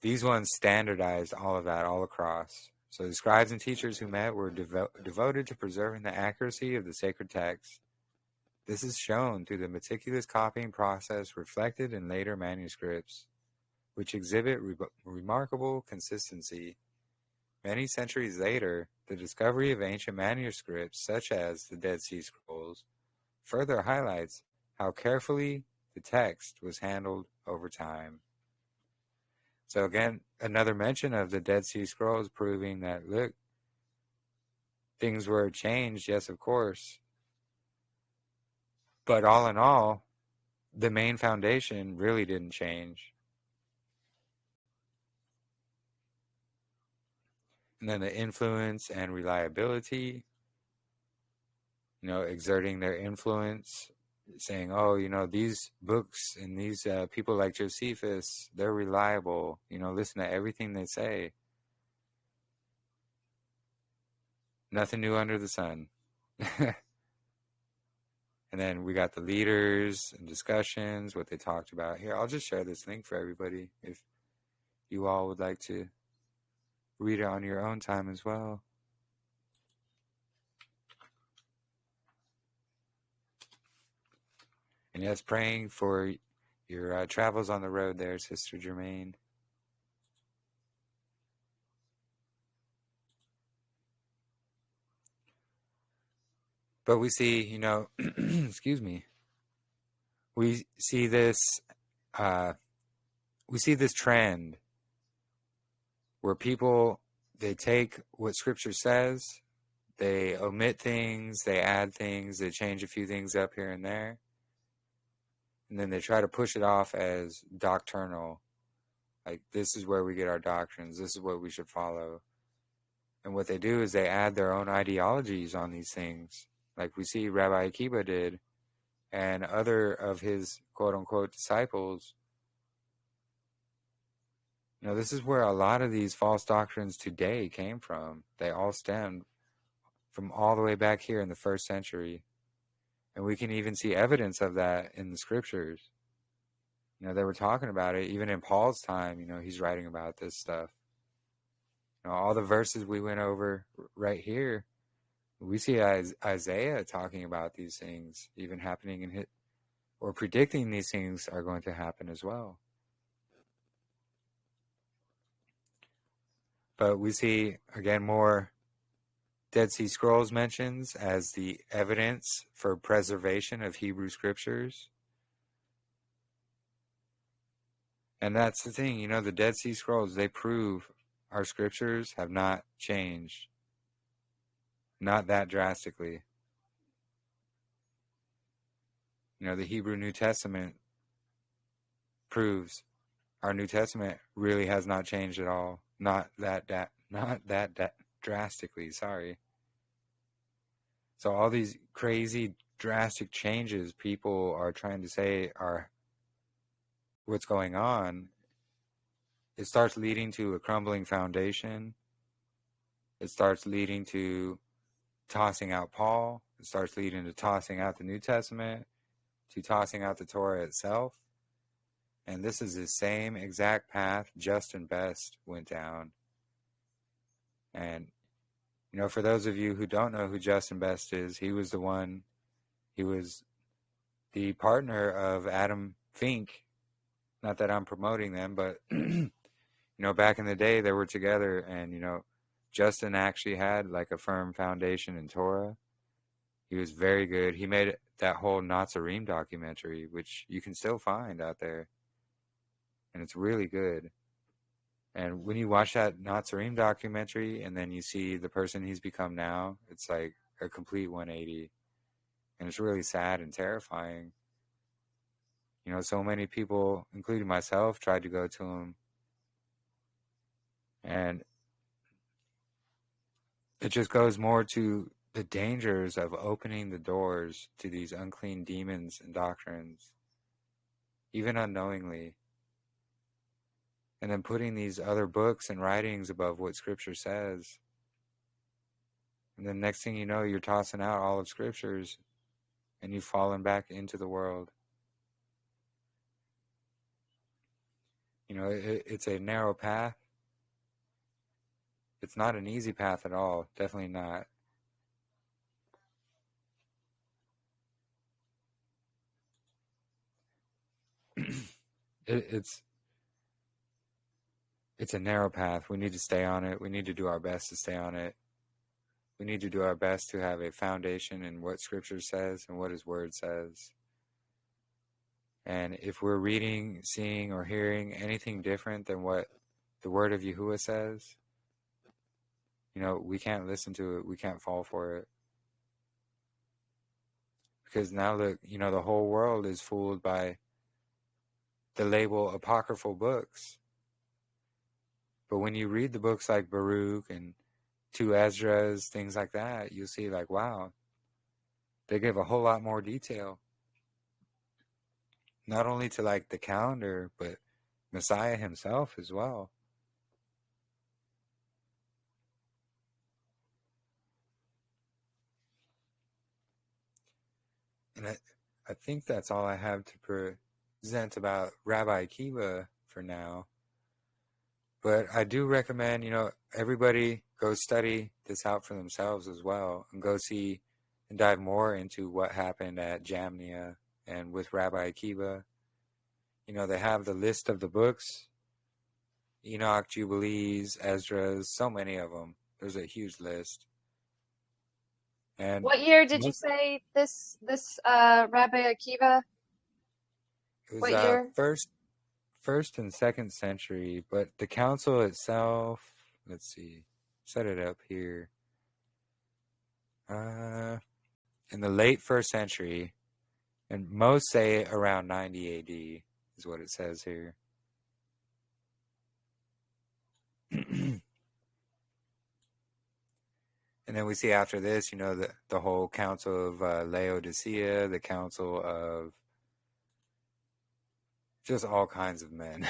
These ones standardized all of that all across. So the scribes and teachers who met were devoted to preserving the accuracy of the sacred text. This is shown through the meticulous copying process reflected in later manuscripts, which exhibit remarkable consistency. Many centuries later, the discovery of ancient manuscripts, such as the Dead Sea Scrolls, further highlights how carefully the text was handled over time. So again, another mention of the Dead Sea Scrolls proving that, look, things were changed, yes, of course. But all in all, the main foundation really didn't change. And then the influence and reliability, exerting their influence, saying, oh, these books and these people like Josephus, they're reliable. Listen to everything they say. Nothing new under the sun. And then we got the leaders and discussions, what they talked about. Here, I'll just share this link for everybody if you all would like to read it on your own time as well. And yes, praying for your travels on the road there, Sister Germaine. But we see, excuse me, we see this trend where people, they take what Scripture says, they omit things, they add things, they change a few things up here and there, and then they try to push it off as doctrinal. Like, this is where we get our doctrines, this is what we should follow. And what they do is they add their own ideologies on these things, like we see Rabbi Akiva did, and other of his quote-unquote disciples. This is where a lot of these false doctrines today came from. They all stemmed from all the way back here in the 1st century. And we can even see evidence of that in the scriptures. They were talking about it even in Paul's time. He's writing about this stuff. All the verses we went over right here, we see Isaiah talking about these things even happening or predicting these things are going to happen as well. But we see, again, more Dead Sea Scrolls mentions as the evidence for preservation of Hebrew scriptures. And that's the thing, the Dead Sea Scrolls, they prove our scriptures have not changed. Not that drastically. The Hebrew New Testament proves our New Testament really has not changed at all. Not that drastically, sorry. So all these crazy drastic changes people are trying to say are what's going on, it starts leading to a crumbling foundation. It starts leading to tossing out Paul. It starts leading to tossing out the New Testament, to tossing out the Torah itself. And this is the same exact path Justin Best went down. And, for those of you who don't know who Justin Best is, he was the partner of Adam Fink. Not that I'm promoting them, but, back in the day they were together, and, Justin actually had like a firm foundation in Torah. He was very good. He made that whole Nazarene documentary, which you can still find out there. And it's really good. And when you watch that Nazarene documentary and then you see the person he's become now, it's like a complete 180. And it's really sad and terrifying. So many people, including myself, tried to go to him. And it just goes more to the dangers of opening the doors to these unclean demons and doctrines, even unknowingly. And then putting these other books and writings above what Scripture says. And then next thing you know, you're tossing out all of Scriptures and you've fallen back into the world. It's a narrow path. It's not an easy path at all. Definitely not. It's a narrow path. We need to stay on it. We need to do our best to stay on it. We need to do our best to have a foundation in what Scripture says and what His Word says. And if we're reading, seeing, or hearing anything different than what the Word of Yahuah says, we can't listen to it. We can't fall for it. Because now, look, the whole world is fooled by the label apocryphal books. But when you read the books like Baruch and 2 Esdras, things like that, you'll see like, wow, they give a whole lot more detail. Not only to like the calendar, but Messiah himself as well. And I think that's all I have to present about Rabbi Akiva for now. But I do recommend, everybody go study this out for themselves as well and go see and dive more into what happened at Jamnia and with Rabbi Akiva. They have the list of the books, Enoch, Jubilees, Esdras, so many of them. There's a huge list. And What year did you say this Rabbi Akiva? it was What year? first and second century, but the council itself, let's see, set it up here. In the late 1st century, and most say around 90 AD is what it says here. And then we see after this, the whole council of Laodicea, the council of just all kinds of men.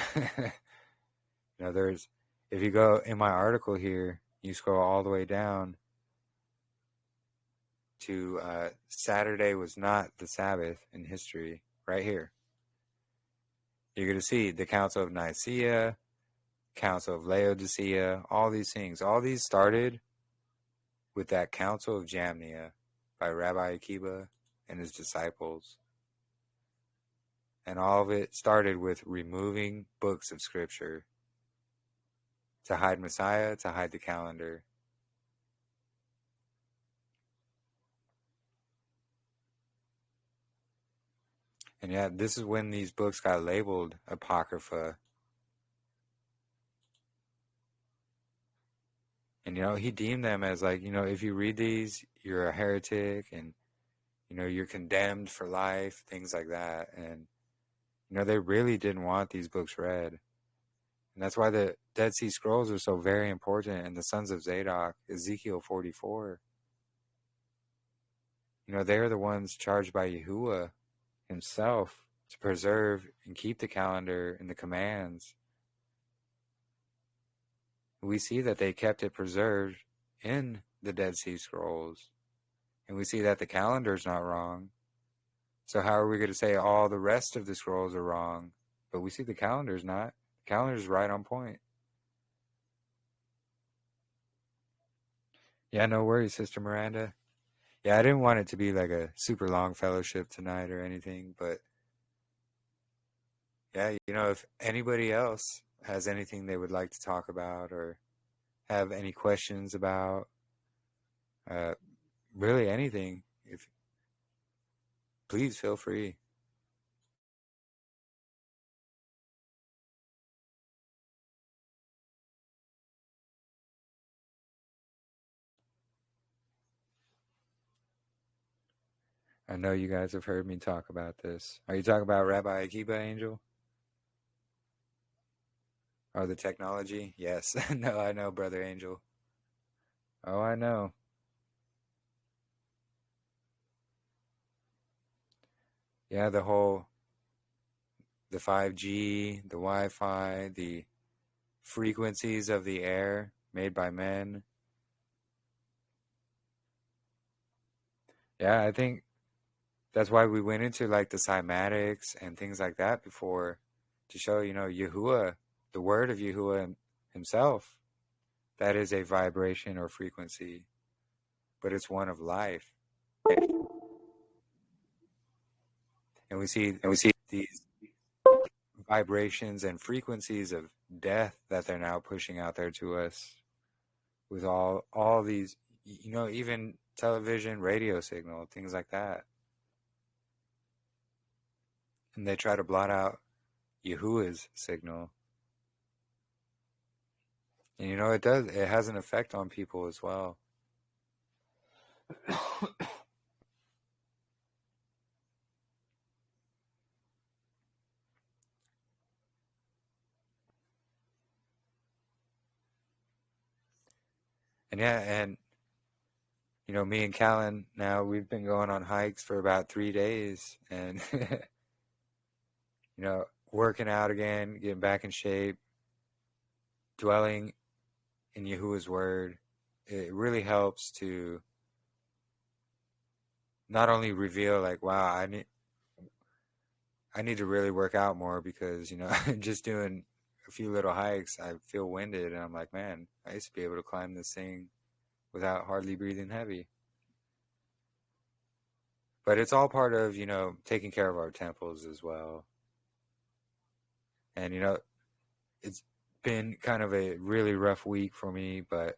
If you go in my article here, you scroll all the way down to Saturday was not the Sabbath in history, right here. You're going to see the Council of Nicaea, Council of Laodicea, all these things. All these started with that Council of Jamnia by Rabbi Akiva and his disciples. And all of it started with removing books of Scripture to hide Messiah, to hide the calendar. And yeah, this is when these books got labeled apocrypha. And, he deemed them as like, if you read these, you're a heretic and, you're condemned for life, things like that. And, they really didn't want these books read. And that's why the Dead Sea Scrolls are so very important. And the sons of Zadok, Ezekiel 44, they're the ones charged by Yahuah himself to preserve and keep the calendar and the commands. We see that they kept it preserved in the Dead Sea Scrolls. And we see that the calendar is not wrong. So how are we going to say all the rest of the scrolls are wrong? But we see the calendar's not. The calendar's right on point. Yeah, no worries, Sister Miranda. Yeah, I didn't want it to be like a super long fellowship tonight or anything, but yeah, if anybody else has anything they would like to talk about or have any questions about, really anything, please feel free. I know you guys have heard me talk about this. Are you talking about Rabbi Akiva, Angel? Oh, the technology? Yes. No, I know, Brother Angel. Oh, I know. Yeah, the 5G, the Wi-Fi, the frequencies of the air made by men. Yeah, I think that's why we went into like the cymatics and things like that before to show, Yahuah, the word of Yahuah himself. that is a vibration or frequency, but it's one of life. And we see these vibrations and frequencies of death that they're now pushing out there to us with all these, even television, radio signal, things like that. And they try to blot out Yahuah's signal. And it has an effect on people as well. And yeah, and me and Callan now, we've been going on hikes for about 3 days, and working out again, getting back in shape, dwelling in Yahuah's word. It really helps to not only reveal like, wow, I need to really work out more, because just doing a few little hikes, I feel winded, and I'm like, man, I used to be able to climb this thing without hardly breathing heavy. But it's all part of, taking care of our temples as well. And, it's been kind of a really rough week for me, but,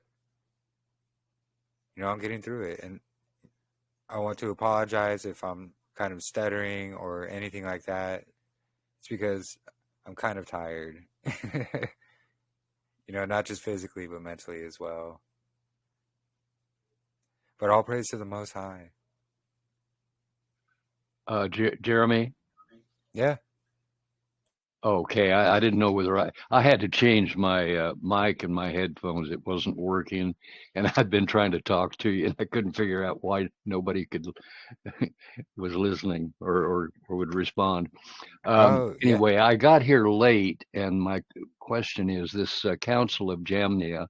I'm getting through it. And I want to apologize if I'm kind of stuttering or anything like that. It's because I'm kind of tired. Not just physically, but mentally as well. But all praise to the Most High. Jeremy? Yeah. Okay, I didn't know whether I had to change my mic and my headphones. It wasn't working, and I'd been trying to talk to you, and I couldn't figure out why nobody was listening or would respond. Yeah. Anyway, I got here late, and my question is this Council of Jamnia.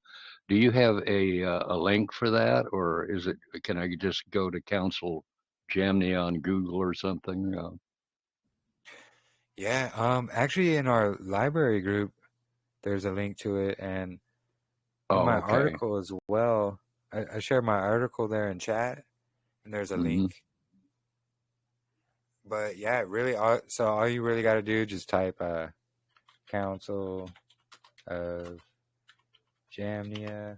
Do you have a link for that, or can I just go to Council Jamnia on Google or something? Yeah, actually in our library group, there's a link to it, and in my okay. article as well. I shared my article there in chat, and there's a link. But yeah, really, so all you really got to do, just type Council of Jamnia,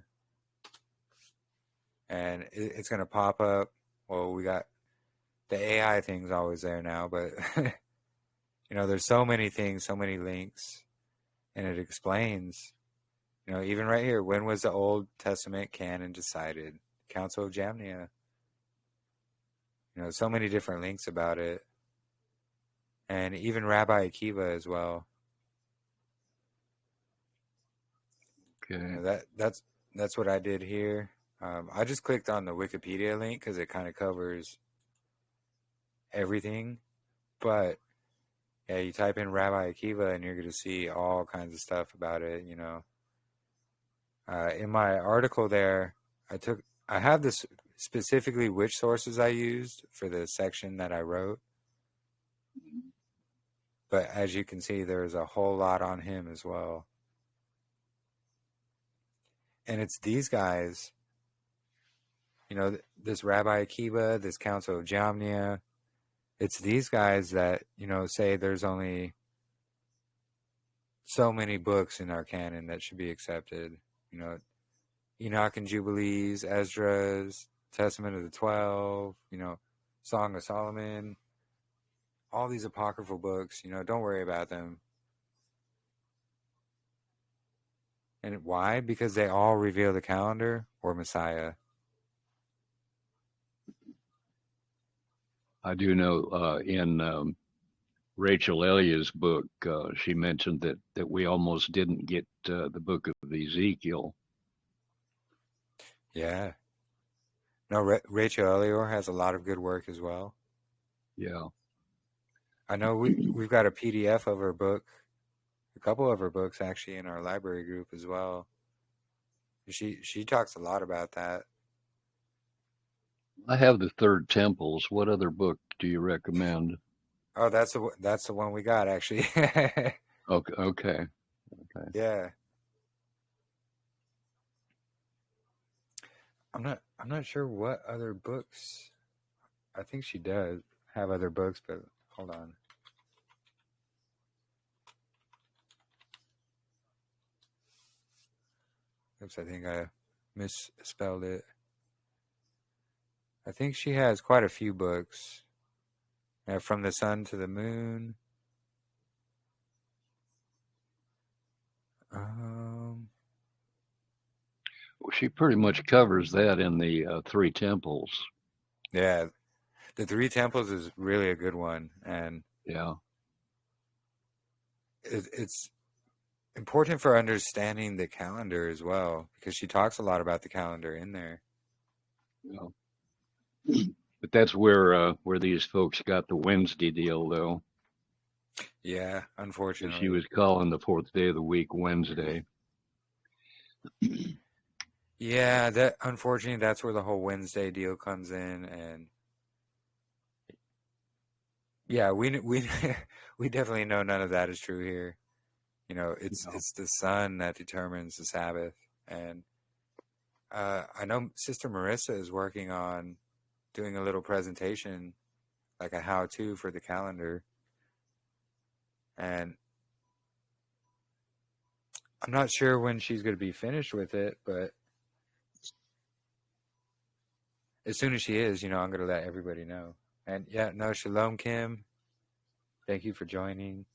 and it's going to pop up. Well, we got the AI thing's always there now, but there's so many things, so many links, and it explains, even right here, when was the Old Testament canon decided? Council of Jamnia. So many different links about it. And even Rabbi Akiva as well. Okay. That's what I did here. I just clicked on the Wikipedia link because it kind of covers everything. But yeah, you type in Rabbi Akiva and you're going to see all kinds of stuff about it. In my article there, I have this specifically which sources I used for the section that I wrote. But as you can see, there's a whole lot on him as well. And it's these guys, this Rabbi Akiva, this Council of Jamnia, it's these guys that, say there's only so many books in our canon that should be accepted. Enoch and Jubilees, Esdras, Testament of the 12, Song of Solomon, all these apocryphal books, don't worry about them. And why? Because they all reveal the calendar or Messiah. I do know in Rachel Elliott's book, she mentioned that we almost didn't get the book of Ezekiel. Yeah. No, Rachel Elliott has a lot of good work as well. Yeah. I know we've got a PDF of her book, a couple of her books actually, in our library group as well. She talks a lot about that. I have the Third Temples. What other book do you recommend? Oh, that's the one we got actually. Okay. Yeah. I'm not sure what other books. I think she does have other books, but hold on. Oops, I think I misspelled it. I think she has quite a few books. From the Sun to the Moon. Well, she pretty much covers that in the Three Temples. Yeah, the Three Temples is really a good one, and Yeah. It's important for understanding the calendar as well, because she talks a lot about the calendar in there. Yeah. But that's where these folks got the Wednesday deal, though. Yeah, unfortunately. She was calling the fourth day of the week Wednesday. Yeah, that unfortunately that's where the whole Wednesday deal comes in, and yeah, we we definitely know none of that is true here. You know, it's the sun that determines the Sabbath, and I know Sister Marissa is working on doing a little presentation, like a how-to for the calendar, and I'm not sure when she's going to be finished with it, but as soon as she is, you know, I'm going to let everybody know. And yeah, no, Shalom, Kim. Thank you for joining.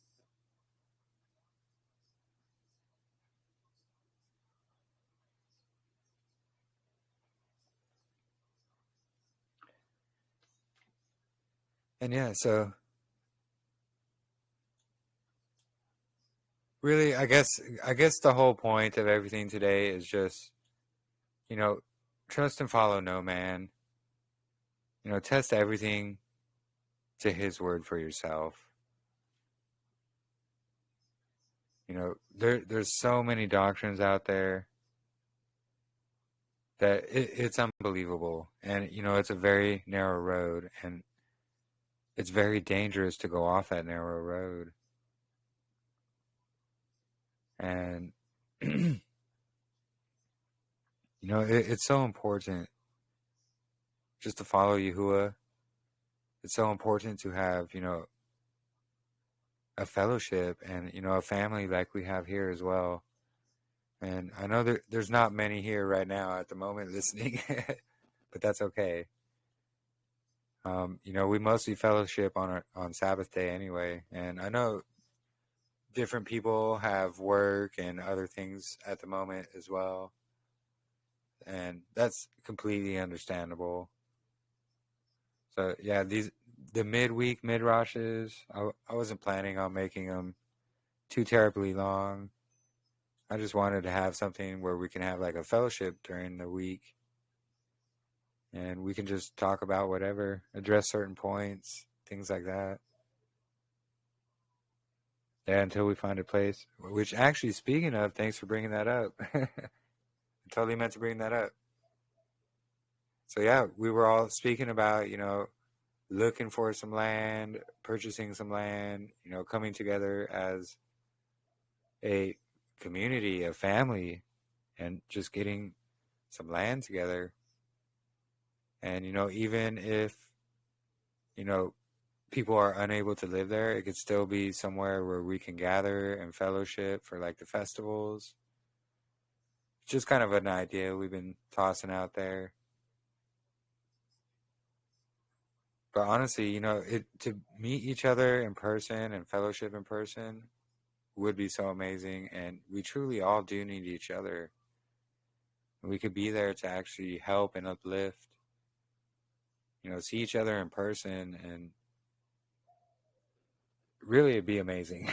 And yeah, so really, I guess the whole point of everything today is just, you know, trust and follow no man. You know, test everything to his word for yourself. You know, there's so many doctrines out there that it's unbelievable. And, you know, it's a very narrow road, and it's very dangerous to go off that narrow road. And, you know, it's so important just to follow Yahuah. It's so important to have, you know, a fellowship and, you know, a family like we have here as well. And I know there's not many here right now at the moment listening, but that's okay. You know, we mostly fellowship on Sabbath day anyway. And I know different people have work and other things at the moment as well. And that's completely understandable. So yeah, the midweek midrashes, I wasn't planning on making them too terribly long. I just wanted to have something where we can have like a fellowship during the week, and we can just talk about whatever, address certain points, things like that. Yeah, until we find a place. Which actually, speaking of, thanks for bringing that up. I totally meant to bring that up. So yeah, we were all speaking about, you know, looking for some land, purchasing some land, you know, coming together as a community, a family, and just getting some land together. And, you know, even if, you know, people are unable to live there, it could still be somewhere where we can gather and fellowship for like the festivals. Just kind of an idea we've been tossing out there. But honestly, you know, to meet each other in person and fellowship in person would be so amazing. And we truly all do need each other. We could be there to actually help and uplift. You know, see each other in person, and really it'd be amazing.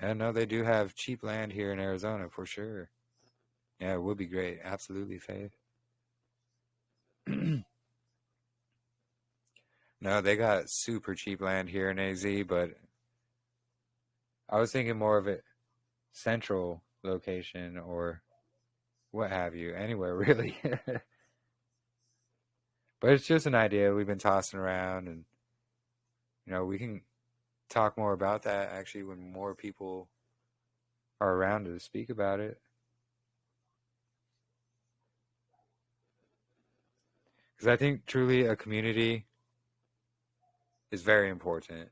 I know they do have cheap land here in Arizona for sure. Yeah, it would be great. Absolutely, Faith. No, they got super cheap land here in AZ, but I was thinking more of a central location or what have you, anywhere really. But it's just an idea we've been tossing around, and you know, we can talk more about that actually when more people are around to speak about it. Because I think truly a community is very important.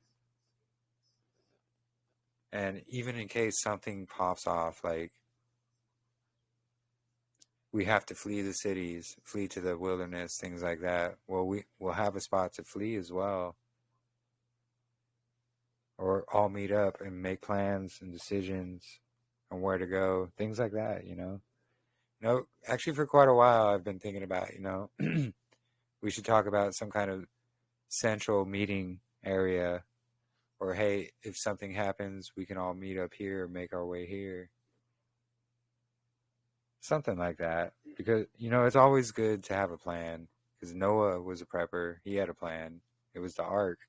And even in case something pops off, like we have to flee the cities, flee to the wilderness, things like that. Well, we'll have a spot to flee as well. Or all meet up and make plans and decisions on where to go, things like that, you know. You know, actually for quite a while I've been thinking about, you know, we should talk about some kind of central meeting area, or hey, if something happens, we can all meet up here or make our way here. Something like that. Because, you know, it's always good to have a plan. Because Noah was a prepper. He had a plan. It was the ark.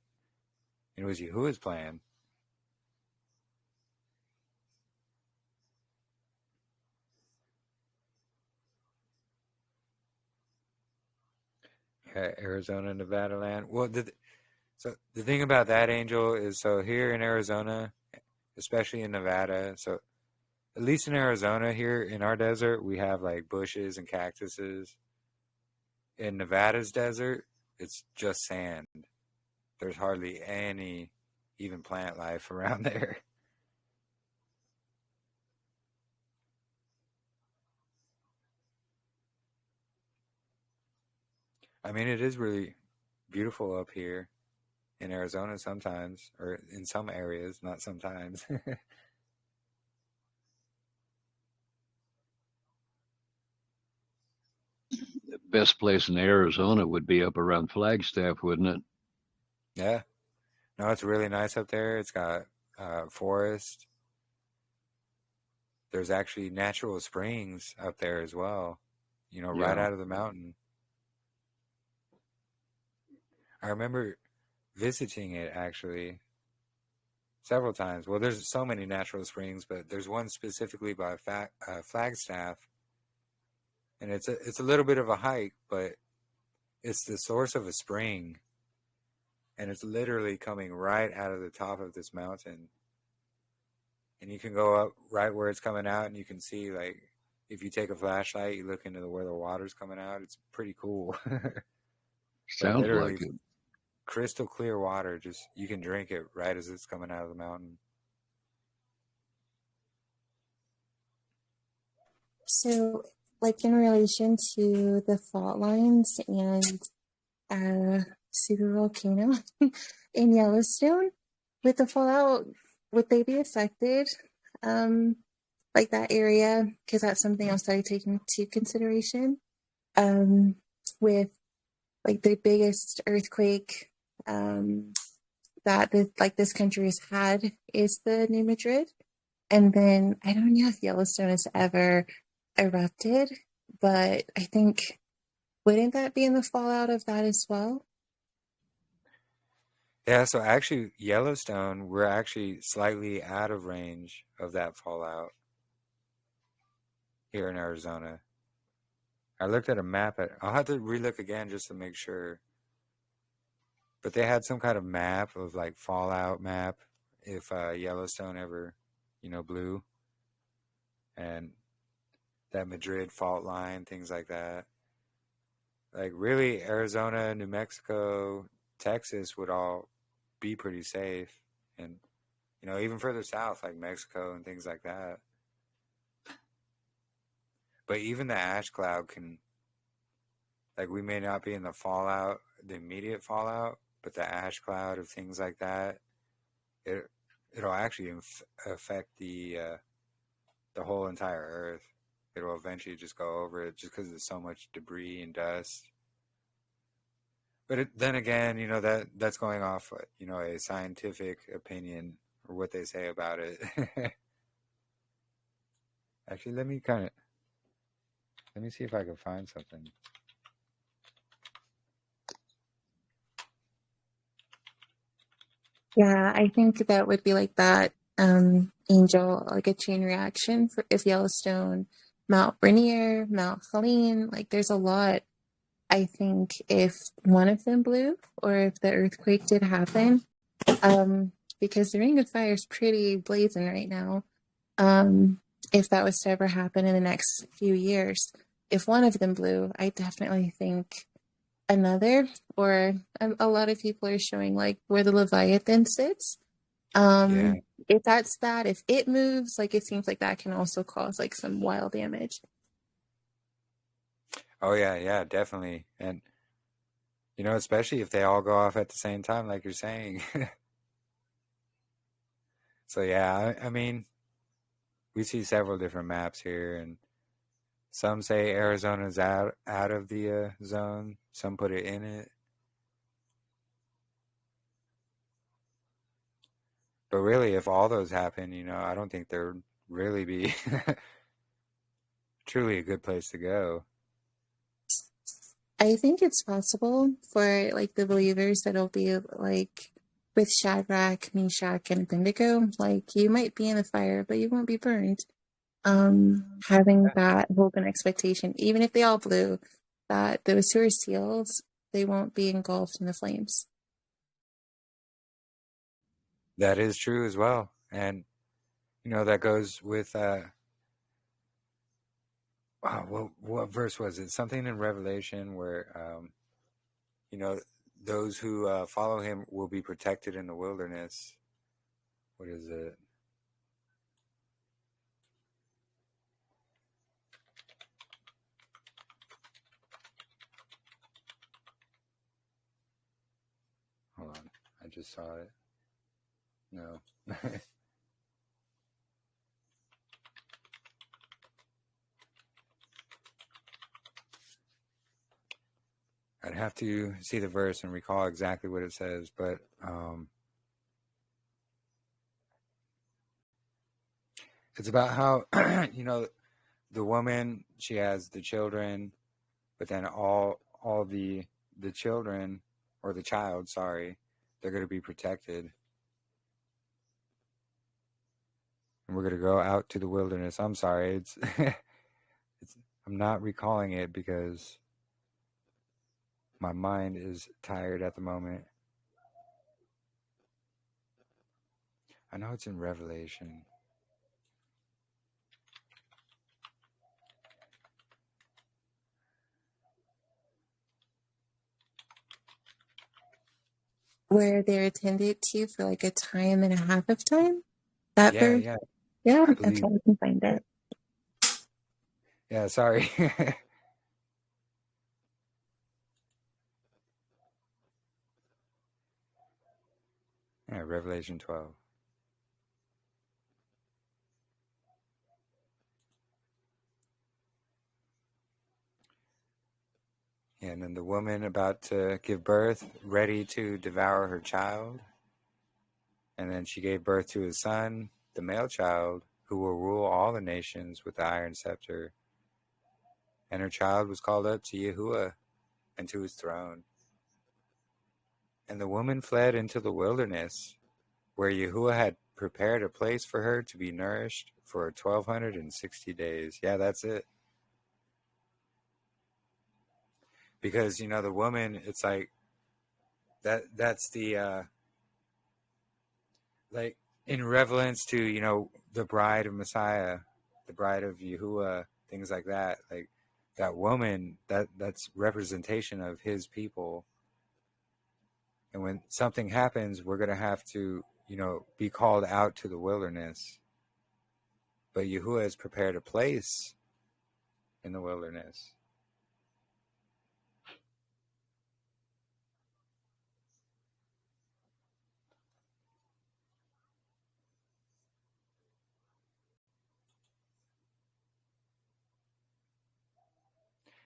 It was Yahuah's plan. Yeah, Arizona, Nevada land. Well, so the thing about that, Angel, is so here in Arizona, especially in Nevada, so at least in Arizona here in our desert, we have like bushes and cactuses. In Nevada's desert, it's just sand. There's hardly any even plant life around there. I mean, it is really beautiful up here in Arizona sometimes, or in some areas, not sometimes. The best place in Arizona would be up around Flagstaff, wouldn't it? Yeah. No, it's really nice up there. It's got forest. There's actually natural springs up there as well, you know, right Yeah. out of the mountain. I remember visiting it actually several times. Well, there's so many natural springs, but there's one specifically by Flagstaff, and it's a little bit of a hike, but it's the source of a spring, and it's literally coming right out of the top of this mountain. And you can go up right where it's coming out, and you can see, like, if you take a flashlight, you look into where the water's coming out. It's pretty cool. But Sounds literally, like it. crystal clear water. Just you can drink it right as it's coming out of the mountain. So, like in relation to the fault lines and super volcano in Yellowstone, with the fallout, would they be affected? Like that area, because that's something else that I take into consideration. With like the biggest earthquake that this country has had is the New Madrid. And then I don't know if Yellowstone has ever erupted, but I think, wouldn't that be in the fallout of that as well? Yeah, so actually, Yellowstone, we're actually slightly out of range of that fallout here in Arizona. I looked at a map. I'll have to relook again just to make sure. But they had some kind of map of like fallout map if Yellowstone ever, you know, blew. And that Madrid fault line, things like that. Like really, Arizona, New Mexico, Texas would all be pretty safe. And, you know, even further south, like Mexico and things like that. But even the ash cloud can, like, we may not be in the fallout, the immediate fallout, but the ash cloud of things like that, it'll actually affect the whole entire Earth. It'll eventually just go over it just because there's so much debris and dust. But then again, you know, that's going off, you know, a scientific opinion or what they say about it. Actually, let me see if I can find something. Yeah, I think that would be like that, Angel, like a chain reaction for if Yellowstone, Mount Rainier, Mount Helene, like there's a lot. I think if one of them blew or if the earthquake did happen, because the Ring of Fire is pretty blazing right now. If that was to ever happen in the next few years, if one of them blew, I definitely think another, or a lot of people are showing like where the Leviathan sits. Yeah. If that's that, if it moves, like it seems like that can also cause like some wild damage. Oh yeah, yeah, definitely. And especially if they all go off at the same time, like you're saying. So yeah, I mean, we see several different maps here, and some say Arizona's out of the zone. Some put it in it. But really, if all those happen, I don't think there would really be truly a good place to go. I think it's possible for like the believers that'll be like with Shadrach, Meshach, and Abednego. Like you might be in the fire, but you won't be burned. Having that hope and expectation, even if they all blew, that those who are sealed, they won't be engulfed in the flames. That is true as well. And, that goes with, what verse was it? Something in Revelation where, those who follow him will be protected in the wilderness. What is it? Hold on. I just saw it. No. I'd have to see the verse and recall exactly what it says, but it's about how, the woman, she has the children, but then all the children, or the child, sorry, they're going to be protected. And we're going to go out to the wilderness. I'm sorry. I'm not recalling it because my mind is tired at the moment. I know it's in Revelation. Where they're attended to for like a time and a half of time. That Yeah, verse, yeah. yeah, I that's believe. how I can find it. Yeah, sorry. Yeah, Revelation 12. And then the woman about to give birth, ready to devour her child. And then she gave birth to a son, the male child, who will rule all the nations with the iron scepter. And her child was called up to Yahuah and to his throne. And the woman fled into the wilderness, where Yahuah had prepared a place for her to be nourished for 1,260 days. Yeah, that's it. Because, the woman, it's like, that's the, like, in relevance to, the bride of Messiah, the bride of Yahuah, things like that. Like, that woman, that's representation of his people. And when something happens, we're going to have to, be called out to the wilderness. But Yahuah has prepared a place in the wilderness.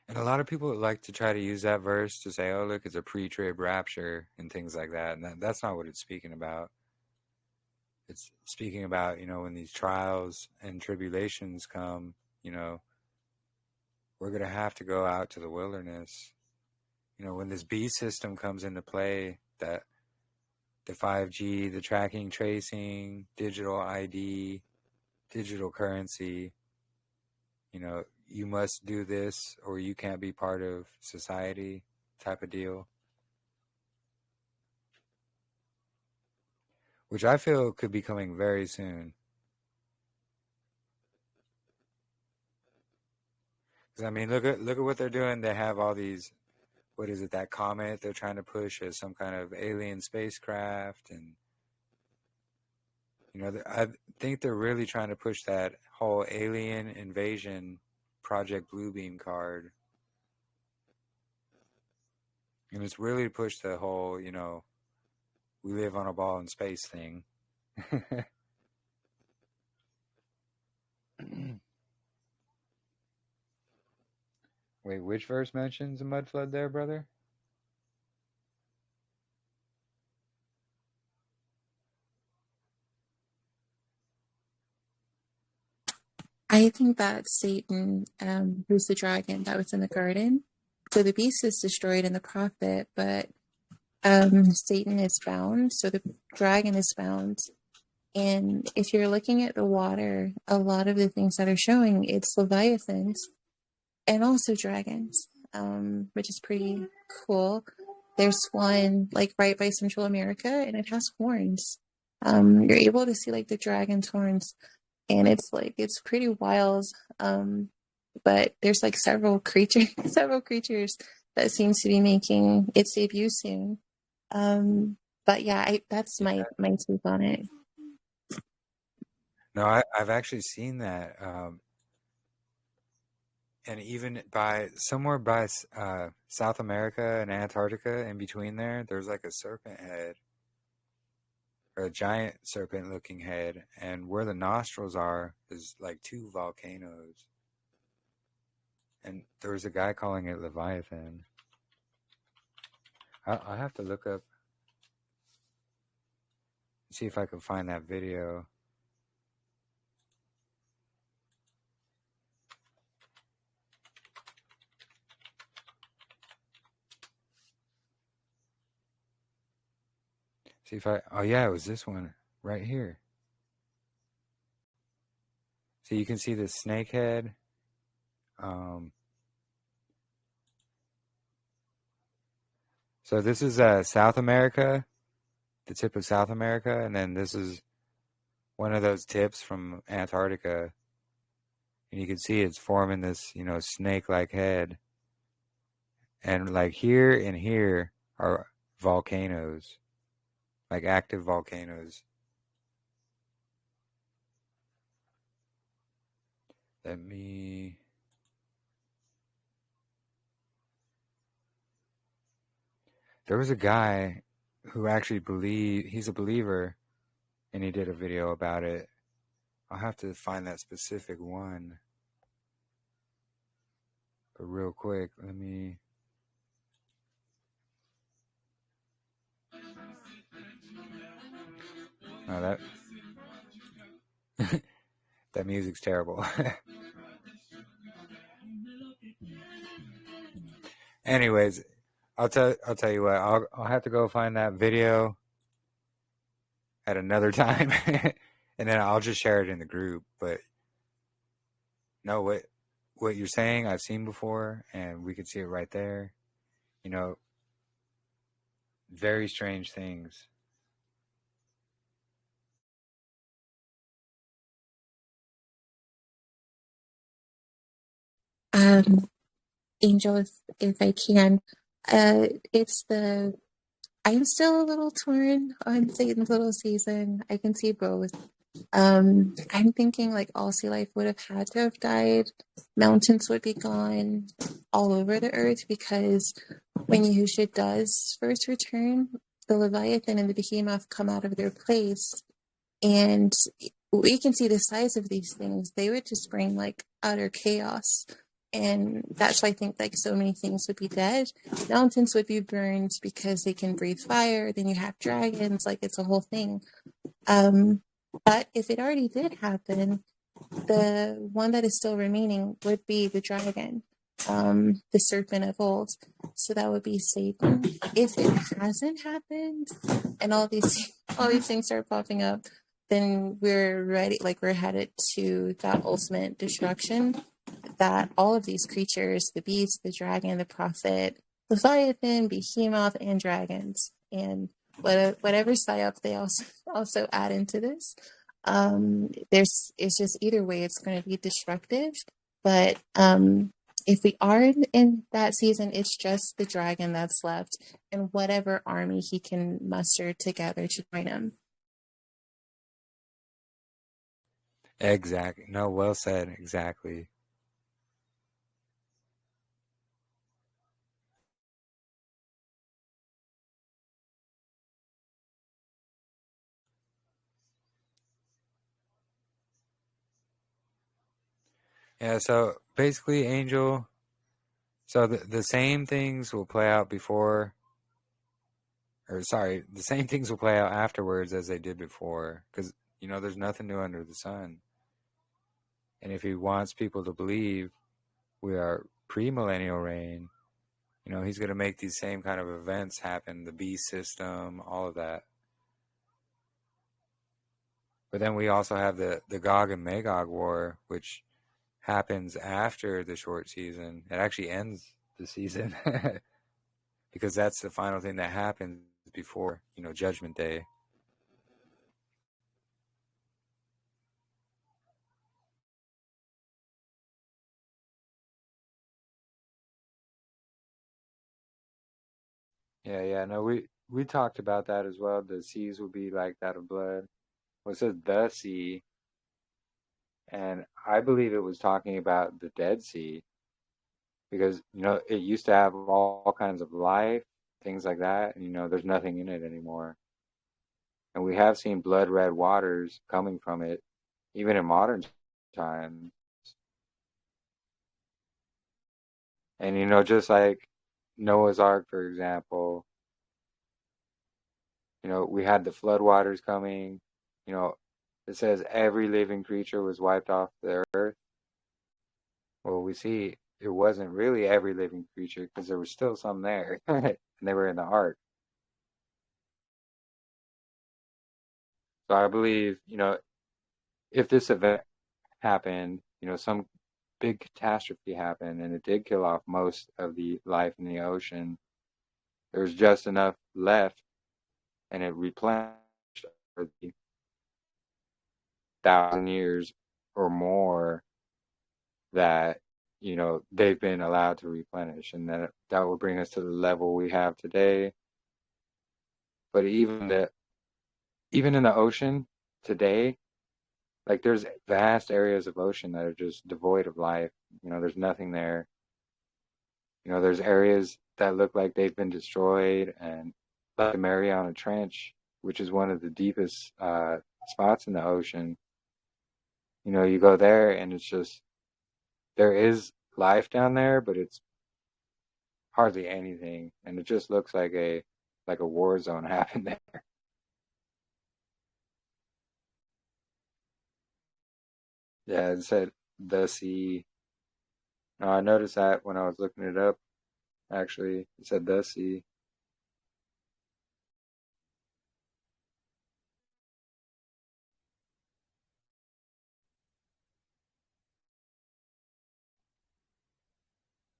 And a lot of people like to try to use that verse to say, oh, look, it's a pre-trib rapture and things like that. And that's not what it's speaking about. It's speaking about, when these trials and tribulations come, we're going to have to go out to the wilderness. When this beast system comes into play, that the 5G, the tracking, tracing, digital ID, digital currency, you must do this or you can't be part of society type of deal. Which I feel could be coming very soon. Because, I mean, look at what they're doing. They have all these, what is it, that comet they're trying to push as some kind of alien spacecraft. And, you know, I think they're really trying to push that whole alien invasion Project Bluebeam card. And it's really to push the whole, you know, we live on a ball in space thing. Wait, which verse mentions a mud flood there, brother? I think that Satan, who's the dragon that was in the garden, so the beast is destroyed in the prophet, but Satan is bound, so the dragon is bound. And if you're looking at the water, a lot of the things that are showing, it's leviathans and also dragons, which is pretty cool. There's one like right by Central America, and it has horns. You're able to see like the dragon's horns, and it's pretty wild. But there's like several creatures that seems to be making its debut soon. But yeah, that's my take on it. No, I've actually seen that. And even somewhere by South America and Antarctica, in between there's like a serpent head, or a giant serpent-looking head, and where the nostrils are is like 2 volcanoes. And there was a guy calling it Leviathan. I'll have to look up, see if I can find that video. See if oh yeah, it was this one right here. So you can see the snake head. So this is South America, the tip of South America, and then this is one of those tips from Antarctica. And you can see it's forming this, you know, snake-like head. And like here and here are volcanoes, like active volcanoes. There was a guy who actually he's a believer, and he did a video about it. I'll have to find that specific one. But real quick, let me... Oh, that music's terrible. Anyways, I'll tell you what. I'll have to go find that video at another time, and then I'll just share it in the group. But no, what you're saying, I've seen before, and we could see it right there. You know, very strange things. Angel, if I can, I'm still a little torn on Satan's little season. I can see both. I'm thinking like all sea life would have had to have died. Mountains would be gone all over the earth, because when Yahushua does first return, the Leviathan and the Behemoth come out of their place, and we can see the size of these things. They would just bring like utter chaos. And that's why I think like so many things would be dead. Mountains would be burned because they can breathe fire. Then you have dragons, like it's a whole thing. But if it already did happen, the one that is still remaining would be the dragon, the serpent of old. So that would be Satan. If it hasn't happened, and all these things start popping up, then we're ready. Like we're headed to that ultimate destruction. That all of these creatures, the beast, the dragon, the prophet, Leviathan, Behemoth, and dragons, and whatever psyop they also add into this. It's just either way, it's going to be destructive. But if we are in that season, it's just the dragon that's left and whatever army he can muster together to join him. Exactly. No, well said. Exactly. Yeah, so basically, Angel, so the same things will play out before, or sorry, the same things will play out afterwards as they did before, because, there's nothing new under the sun. And if he wants people to believe we are pre-millennial reign, he's going to make these same kind of events happen, the beast system, all of that. But then we also have the Gog and Magog war, which happens after the short season. It actually ends the season because that's the final thing that happens before, Judgment Day. Yeah, no, we talked about that as well. The seas will be like that of blood. Well, it says the sea, and I believe it was talking about the Dead Sea because, it used to have all kinds of life, things like that, and, there's nothing in it anymore. And we have seen blood red waters coming from it, even in modern times. And, just like Noah's Ark, for example, we had the flood waters coming. It says every living creature was wiped off the earth. Well, we see it wasn't really every living creature because there was still some there, and they were in the ark. So I believe, if this event happened, some big catastrophe happened and it did kill off most of the life in the ocean, there's just enough left and it replenished over the 1,000 years or more that they've been allowed to replenish, and that will bring us to the level we have today. But even in the ocean today, like there's vast areas of ocean that are just devoid of life. There's nothing there. There's areas that look like they've been destroyed, and like the Mariana Trench, which is one of the deepest spots in the ocean. You go there and it's just, there is life down there, but it's hardly anything, and it just looks like a war zone happened there. Yeah, it said the sea. No, I noticed that when I was looking it up. Actually, it said the sea.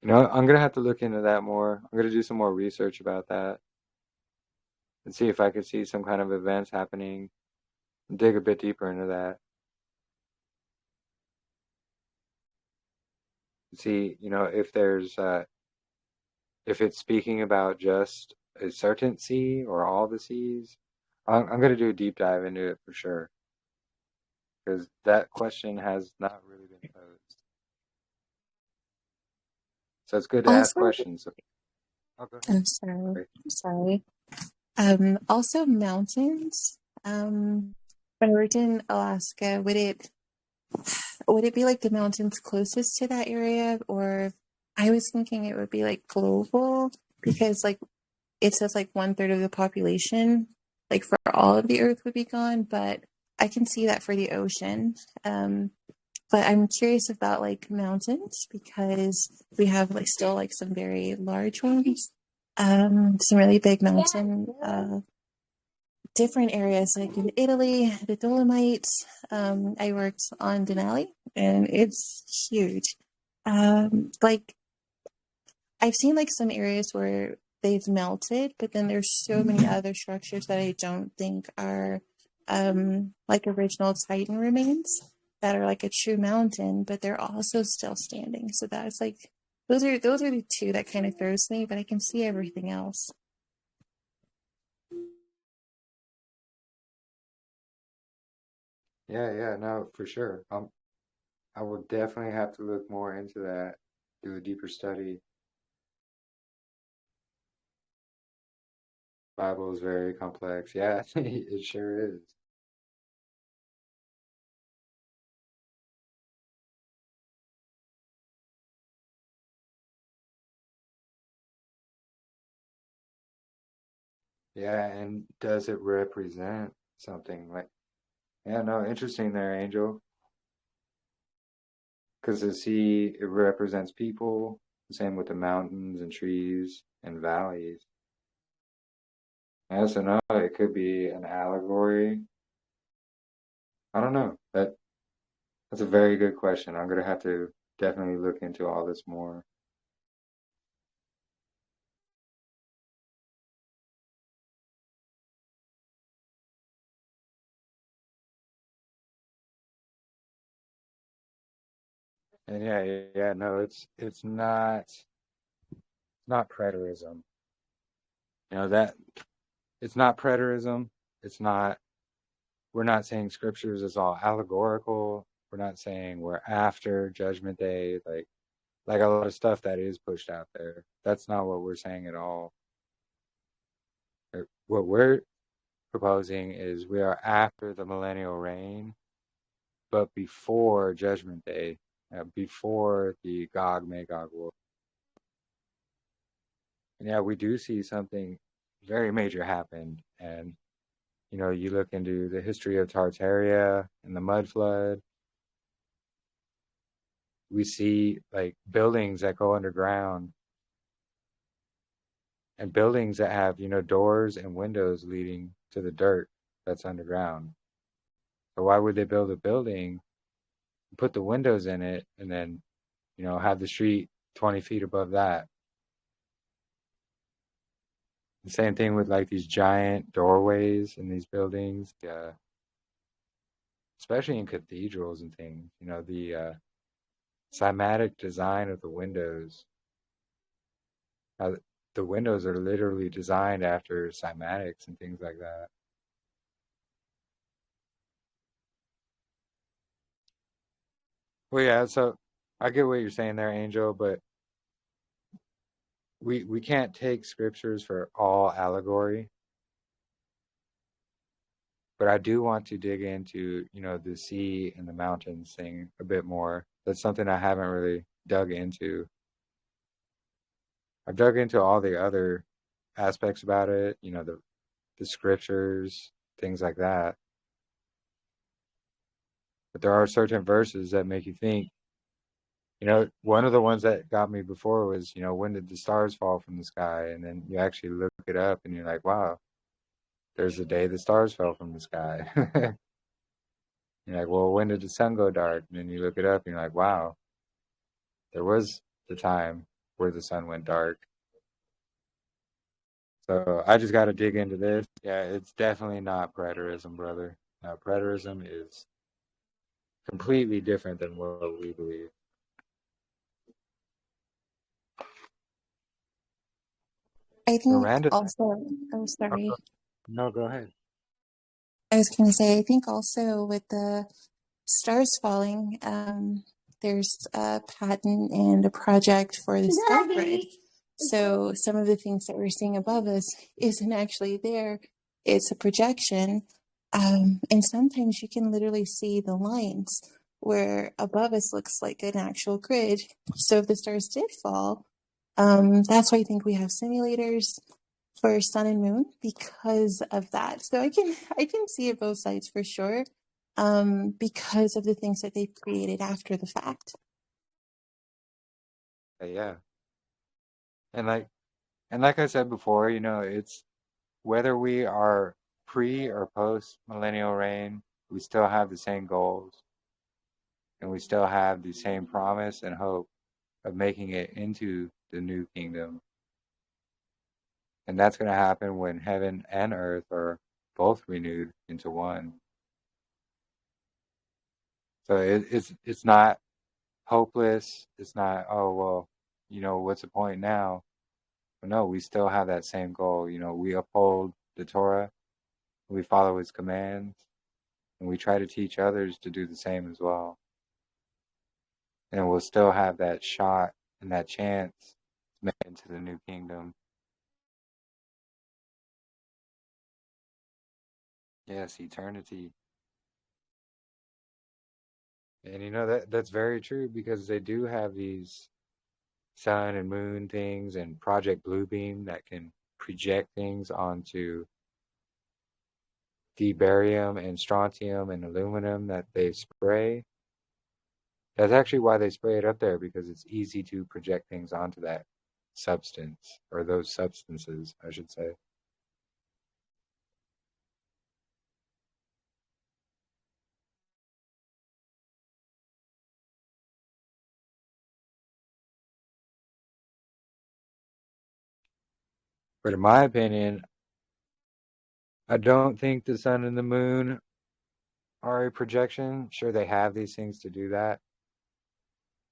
I'm gonna have to look into that more. I'm gonna do some more research about that and see if I could see some kind of events happening. Dig a bit deeper into that. See, if it's speaking about just a certain sea or all the seas. I'm gonna do a deep dive into it for sure, because that question has not really been posed. So it's good to ask Also, questions. Oh, go ahead. I'm sorry. Also mountains. When I worked in Alaska, would it be like the mountains closest to that area, or I was thinking it would be like global because like it says like 1/3 of the population, like for all of the earth would be gone, but I can see that for the ocean. But I'm curious about like mountains because we have like still like some very large ones, some really big mountain, different areas like in Italy, the Dolomites. I worked on Denali and it's huge. Like I've seen like some areas where they've melted, but then there's so many other structures that I don't think are like original Titan remains that are like a true mountain, but they're also still standing. So that's like Those are the two that kind of throws me, but I can see everything else. Yeah, no, for sure. I will definitely have to look more into that, do a deeper study. Bible is very complex. Yeah, it sure is. Yeah, and does it represent something like, yeah, no, interesting there, Angel. Because the sea, it represents people, same with the mountains and trees and valleys. Yeah, so no, it could be an allegory. I don't know. That's a very good question. I'm gonna have to definitely look into all this more. And yeah, no, it's not preterism. You know that it's not preterism. It's not. We're not saying scriptures is all allegorical. We're not saying we're after Judgment Day, like a lot of stuff that is pushed out there. That's not what we're saying at all. What we're proposing is we are after the millennial reign, but before Judgment Day, before the Gog Magog war. And yeah, we do see something very major happen. And you look into the history of Tartaria and the mud flood. We see like buildings that go underground and buildings that have, doors and windows leading to the dirt that's underground. So why would they build a building, put the windows in it, and then, have the street 20 feet above that? The same thing with like these giant doorways in these buildings, especially in cathedrals and things. The cymatic design of the windows. The windows are literally designed after cymatics and things like that. Well, yeah, so I get what you're saying there, Angel, but we can't take scriptures for all allegory. But I do want to dig into, the sea and the mountains thing a bit more. That's something I haven't really dug into. I've dug into all the other aspects about it, the scriptures, things like that. But there are certain verses that make you think. One of the ones that got me before was, when did the stars fall from the sky? And then you actually look it up and you're like, wow, there's the day the stars fell from the sky. You're like, well, when did the sun go dark? And then you look it up and you're like, wow, there was the time where the sun went dark. So I just got to dig into this. Yeah, it's definitely not preterism, brother. Preterism is completely different than what we believe. I think Miranda, also, oh, sorry. no, go ahead. I was going to say, I think also with the stars falling, there's a patent and a project for the star grid. So some of the things that we're seeing above us isn't actually there. It's a projection. And sometimes you can literally see the lines where above us looks like an actual grid. So if the stars did fall, that's why I think we have simulators for sun and moon because of that. So I can see it both sides for sure, because of the things that they've created after the fact. Yeah. And like I said before, it's whether we are pre or post millennial reign, we still have the same goals and we still have the same promise and hope of making it into the new kingdom. And that's going to happen when heaven and earth are both renewed into one. So it's not hopeless. It's not, oh, well, what's the point now? But no, we still have that same goal. We uphold the Torah, we follow his commands, and we try to teach others to do the same as well. And we'll still have that shot and that chance to make it into the new kingdom. Yes, eternity. And that's very true, because they do have these sun and moon things and Project Bluebeam that can project things onto the barium and strontium and aluminum that they spray. That's actually why they spray it up there, because it's easy to project things onto that substance, or those substances, I should say. But in my opinion, I don't think the sun and the moon are a projection. Sure, they have these things to do that.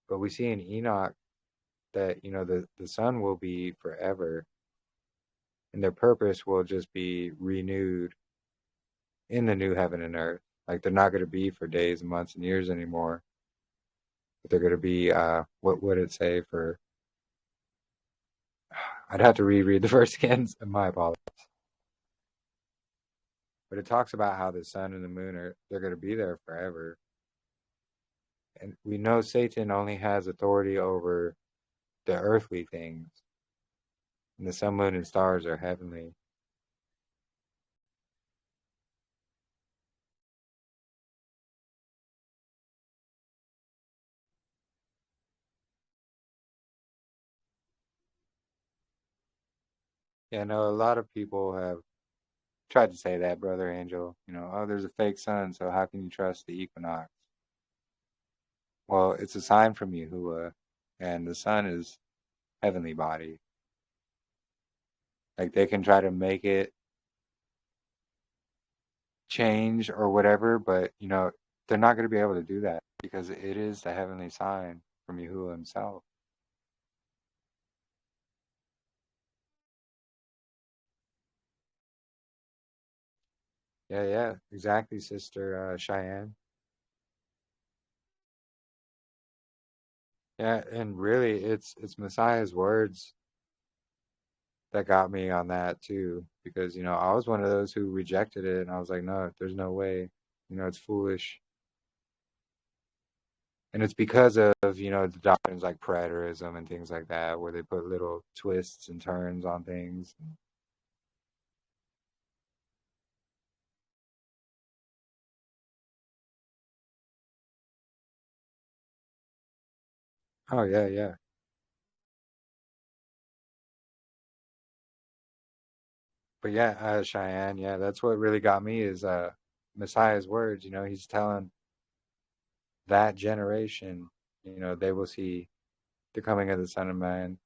But we see in Enoch that, the sun will be forever, and their purpose will just be renewed in the new heaven and earth. Like, they're not going to be for days and months and years anymore. But they're going to be, what would it say for, I'd have to reread the verse again, my apologies. But it talks about how the sun and the moon they're going to be there forever. And we know Satan only has authority over the earthly things. And the sun, moon, and stars are heavenly. Yeah, I know a lot of people have tried to say that, Brother Angel. Oh, there's a fake sun, so how can you trust the equinox? Well, it's a sign from Yahuah, and the sun is heavenly body. Like, they can try to make it change or whatever, but they're not going to be able to do that, because it is the heavenly sign from Yahuah himself. Yeah, exactly, Sister Cheyenne. Yeah, and really, it's Messiah's words that got me on that too, because I was one of those who rejected it, and I was like, no, there's no way, it's foolish. And it's because of the doctrines like preterism and things like that, where they put little twists and turns on things. Oh yeah. But yeah, Cheyenne, yeah, that's what really got me is Messiah's words. He's telling that generation, they will see the coming of the Son of Man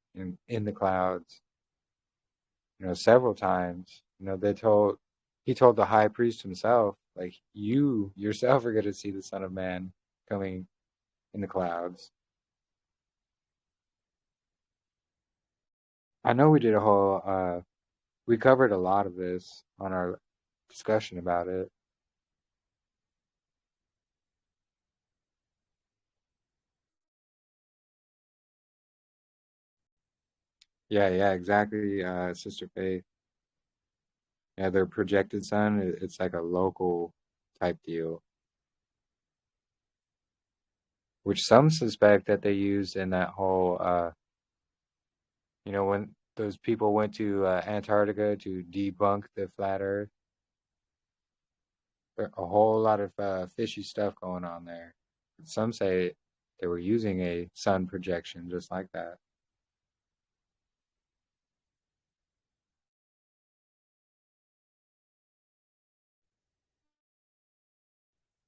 in the clouds. Several times. He told the high priest himself, like, you yourself are going to see the Son of Man coming in the clouds. I know we did we covered a lot of this on our discussion about it. Yeah, exactly, Sister Faith. Yeah, their projected sun, it's like a local type deal, which some suspect that they used in that whole, when those people went to Antarctica to debunk the flat Earth. A whole lot of fishy stuff going on there. Some say they were using a sun projection just like that.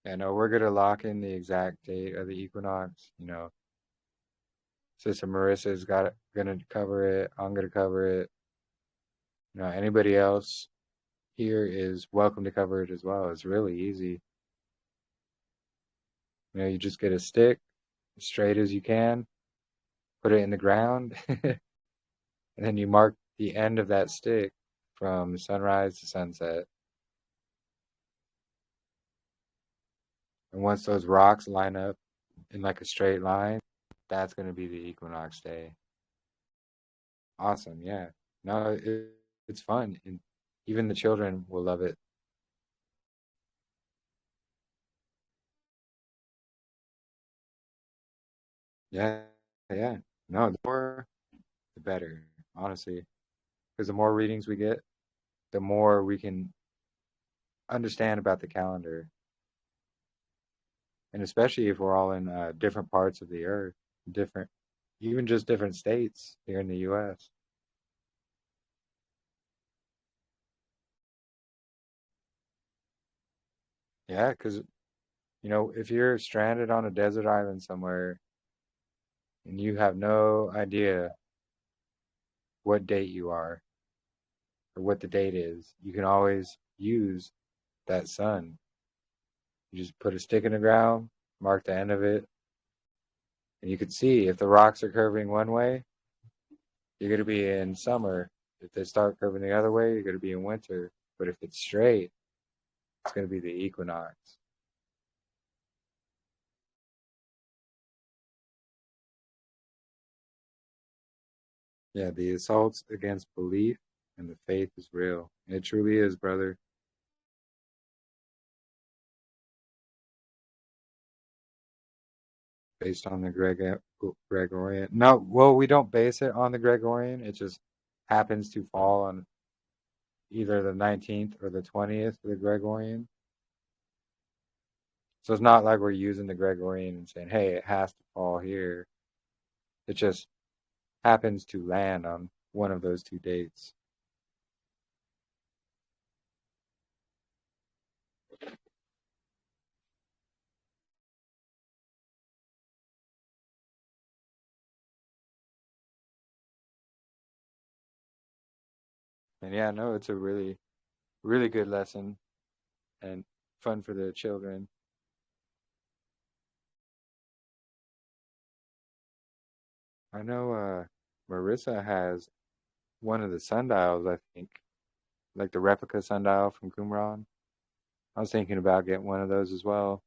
And we're going to lock in the exact date of the equinox. Sister Marissa's going to cover it. I'm going to cover it. Anybody else here is welcome to cover it as well. It's really easy. You just get a stick as straight as you can, put it in the ground, and then you mark the end of that stick from sunrise to sunset. And once those rocks line up in like a straight line, that's going to be the equinox day. Awesome, yeah. No, it's fun, and even the children will love it. Yeah, yeah. No, the more, the better, honestly. Because the more readings we get, the more we can understand about the calendar. And especially if we're all in different parts of the earth, different, even just different states here in the U.S. Yeah, because, if you're stranded on a desert island somewhere and you have no idea what date you are or what the date is, you can always use that sun. You just put a stick in the ground, mark the end of it, and you can see if the rocks are curving one way, you're going to be in summer. If they start curving the other way, you're going to be in winter. But if it's straight, it's going to be the equinox. Yeah, the assaults against belief and the faith is real. It truly is, brother. Based on the Gregorian. No, well, we don't base it on the Gregorian. It just happens to fall on either the 19th or the 20th of the Gregorian. So it's not like we're using the Gregorian and saying, hey, it has to fall here. It just happens to land on one of those two dates. And yeah, no, it's a really, really good lesson and fun for the children. I know Marissa has one of the sundials, I think, like the replica sundial from Qumran. I was thinking about getting one of those as well.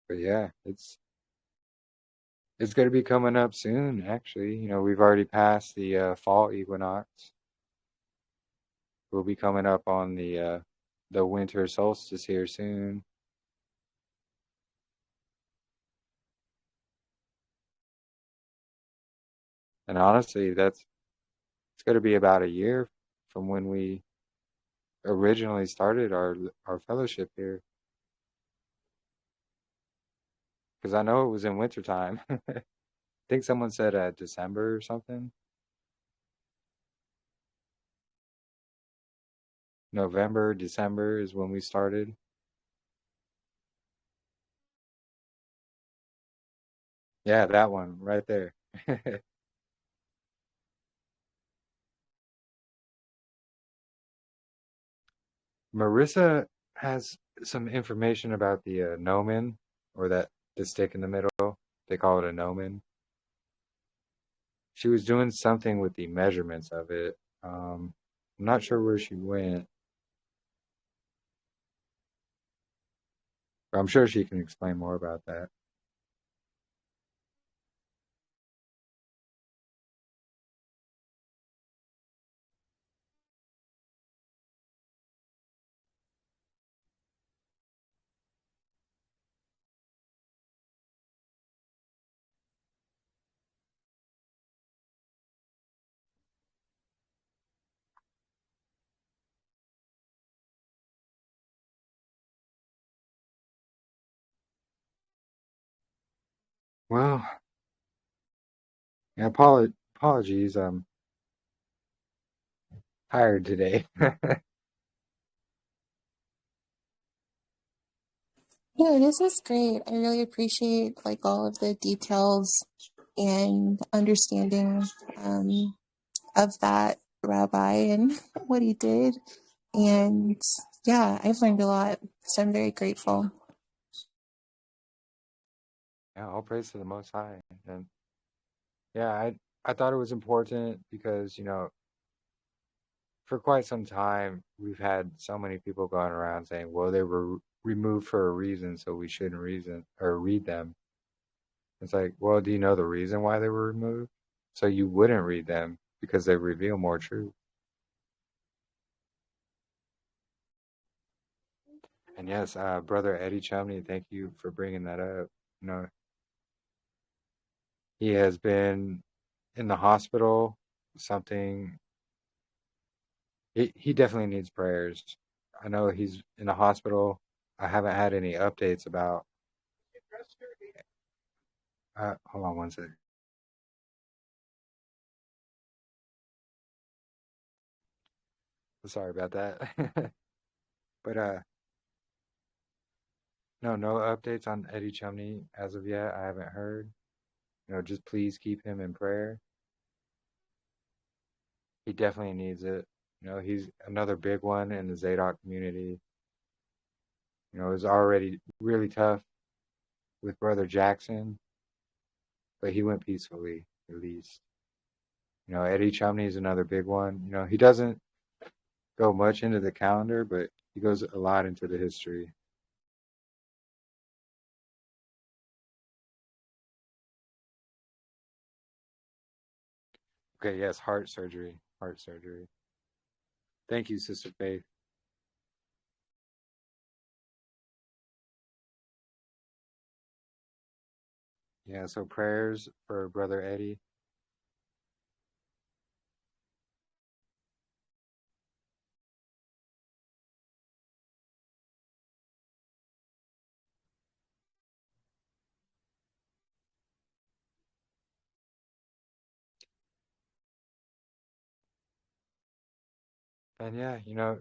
But yeah, it's going to be coming up soon, actually. We've already passed the fall equinox. We'll be coming up on the winter solstice here soon. And honestly, it's going to be about a year from when we originally started our fellowship here. Because I know it was in wintertime. I think someone said December or something. November, December is when we started. Yeah, that one right there. Marissa has some information about the gnomon, or the stick in the middle. They call it a gnomon. She was doing something with the measurements of it. I'm not sure where she went, but I'm sure she can explain more about that. Well, yeah, apologies. I'm tired today. Yeah, this was great. I really appreciate like all of the details and understanding of that rabbi and what he did. And yeah, I've learned a lot, so I'm very grateful. Yeah, all praise to the Most High. And yeah, I thought it was important because, for quite some time, we've had so many people going around saying, well, they were removed for a reason, so we shouldn't reason or read them. It's like, well, do you know the reason why they were removed? So you wouldn't read them because they reveal more truth. And yes, Brother Eddie Chumney, thank you for bringing that up. You know, he has been in the hospital, something, he definitely needs prayers. I know he's in the hospital. I haven't had any updates about, hold on one second. Sorry about that. But no updates on Eddie Chumney as of yet. I haven't heard. Just please keep him in prayer. He definitely needs it. He's another big one in the Zadok community. It was already really tough with Brother Jackson, but he went peacefully, at least. Eddie Chumney is another big one. He doesn't go much into the calendar, but he goes a lot into the history. Okay, yes, heart surgery. Heart surgery. Thank you, Sister Faith. Yeah, so prayers for Brother Eddie. And yeah,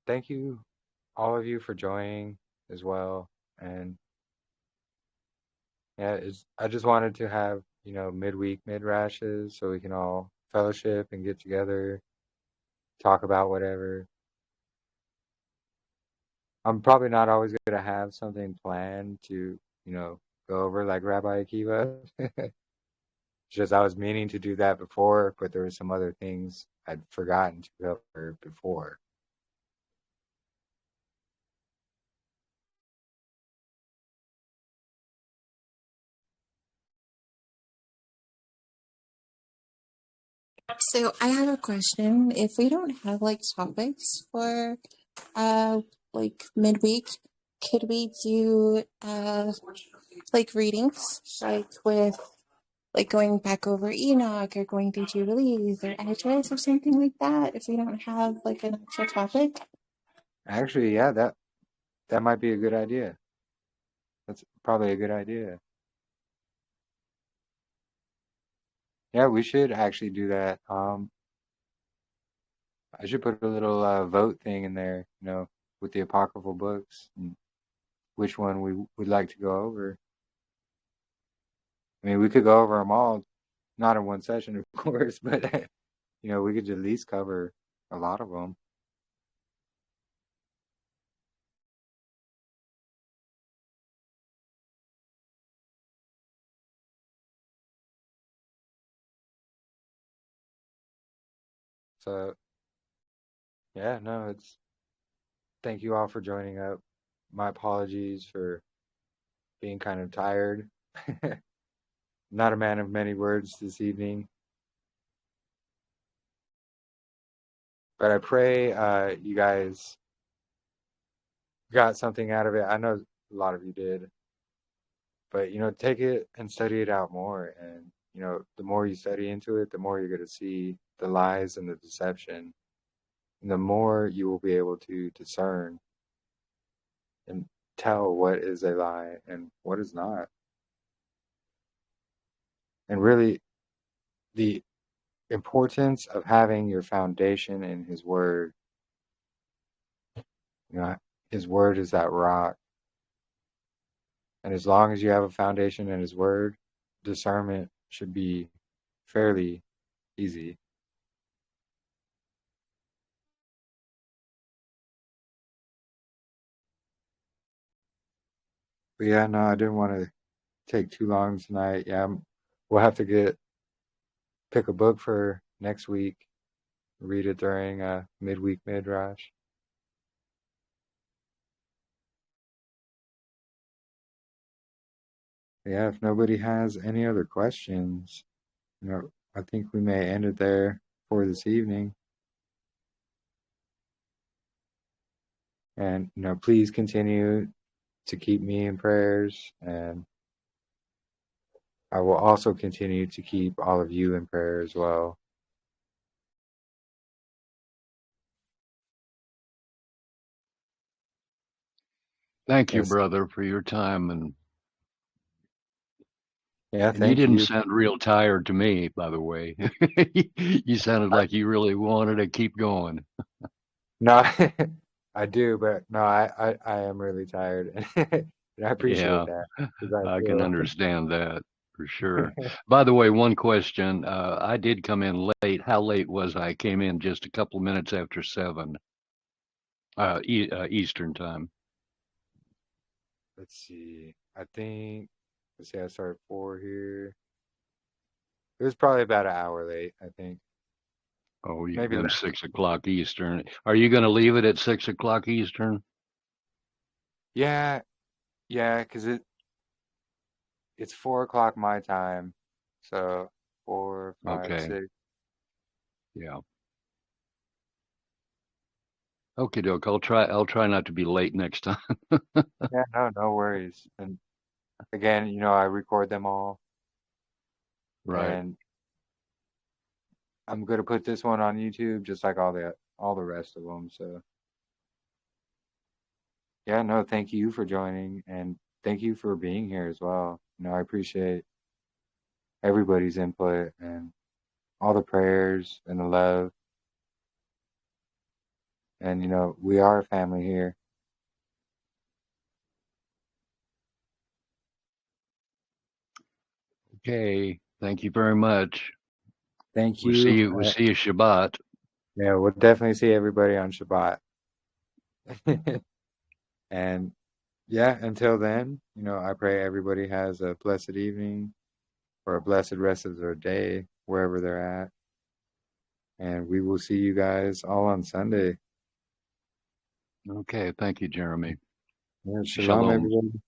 thank you, all of you, for joining as well. And yeah, I just wanted to have, midweek midrashes so we can all fellowship and get together, talk about whatever. I'm probably not always going to have something planned to, go over like Rabbi Akiva. Just I was meaning to do that before, but there were some other things I'd forgotten to cover before. So I have a question. If we don't have like topics for like midweek, could we do like readings like with like going back over Enoch or going through Jubilees or Edges or something like that if we don't have like an actual topic? Actually, yeah, that might be a good idea. That's probably a good idea. Yeah, we should actually do that. I should put a little vote thing in there, with the apocryphal books and which one we would like to go over. I mean, we could go over them all, not in one session, of course, but we could at least cover a lot of them. So, yeah, no, thank you all for joining up. My apologies for being kind of tired. Not a man of many words this evening, but I pray you guys got something out of it. I know a lot of you did, but take it and study it out more. And the more you study into it, the more you're going to see the lies and the deception, and the more you will be able to discern and tell what is a lie and what is not. And really, the importance of having your foundation in His Word. His Word is that rock. And as long as you have a foundation in His Word, discernment should be fairly easy. But yeah, no, I didn't want to take too long tonight. Yeah, we'll have to pick a book for next week, read it during midweek Midrash. Yeah, if nobody has any other questions, I think we may end it there for this evening. And, please continue to keep me in prayers, and I will also continue to keep all of you in prayer as well. Thank you, Yes. brother, for your time. And Yeah, you thank didn't you. sound real tired to me, by the way. You sounded like you really wanted to keep going. No, I do, but no, I am really tired. And I appreciate Yeah, that, because I I can feel understand that for sure. By the way, one question. I did come in late. How late was I? I came in just a couple minutes after 7 Eastern time. let's see. Let's see, I started 4 here. It was probably about an hour late, I think. Oh, Maybe then less. 6 o'clock Eastern. Are you going to leave it at 6 o'clock Eastern? Yeah, yeah, because it's 4 o'clock my time. So 4, 5, Okay. 6. Yeah. Okay, doke. I'll try not to be late next time. Yeah, no worries. And again, I record them all, Right. and I'm gonna put this one on YouTube just like all the rest of them. So yeah, no, thank you for joining, and thank you for being here as well. I appreciate everybody's input and all the prayers and the love. And we are a family here. Okay. Thank you very much. Thank We'll see you. you. We'll see you Shabbat. Yeah, we'll definitely see everybody on Shabbat. And yeah, until then, I pray everybody has a blessed evening or a blessed rest of their day, wherever they're at. And we will see you guys all on Sunday. Okay. Thank you, Jeremy. Yeah, shalom, Shalom. everybody.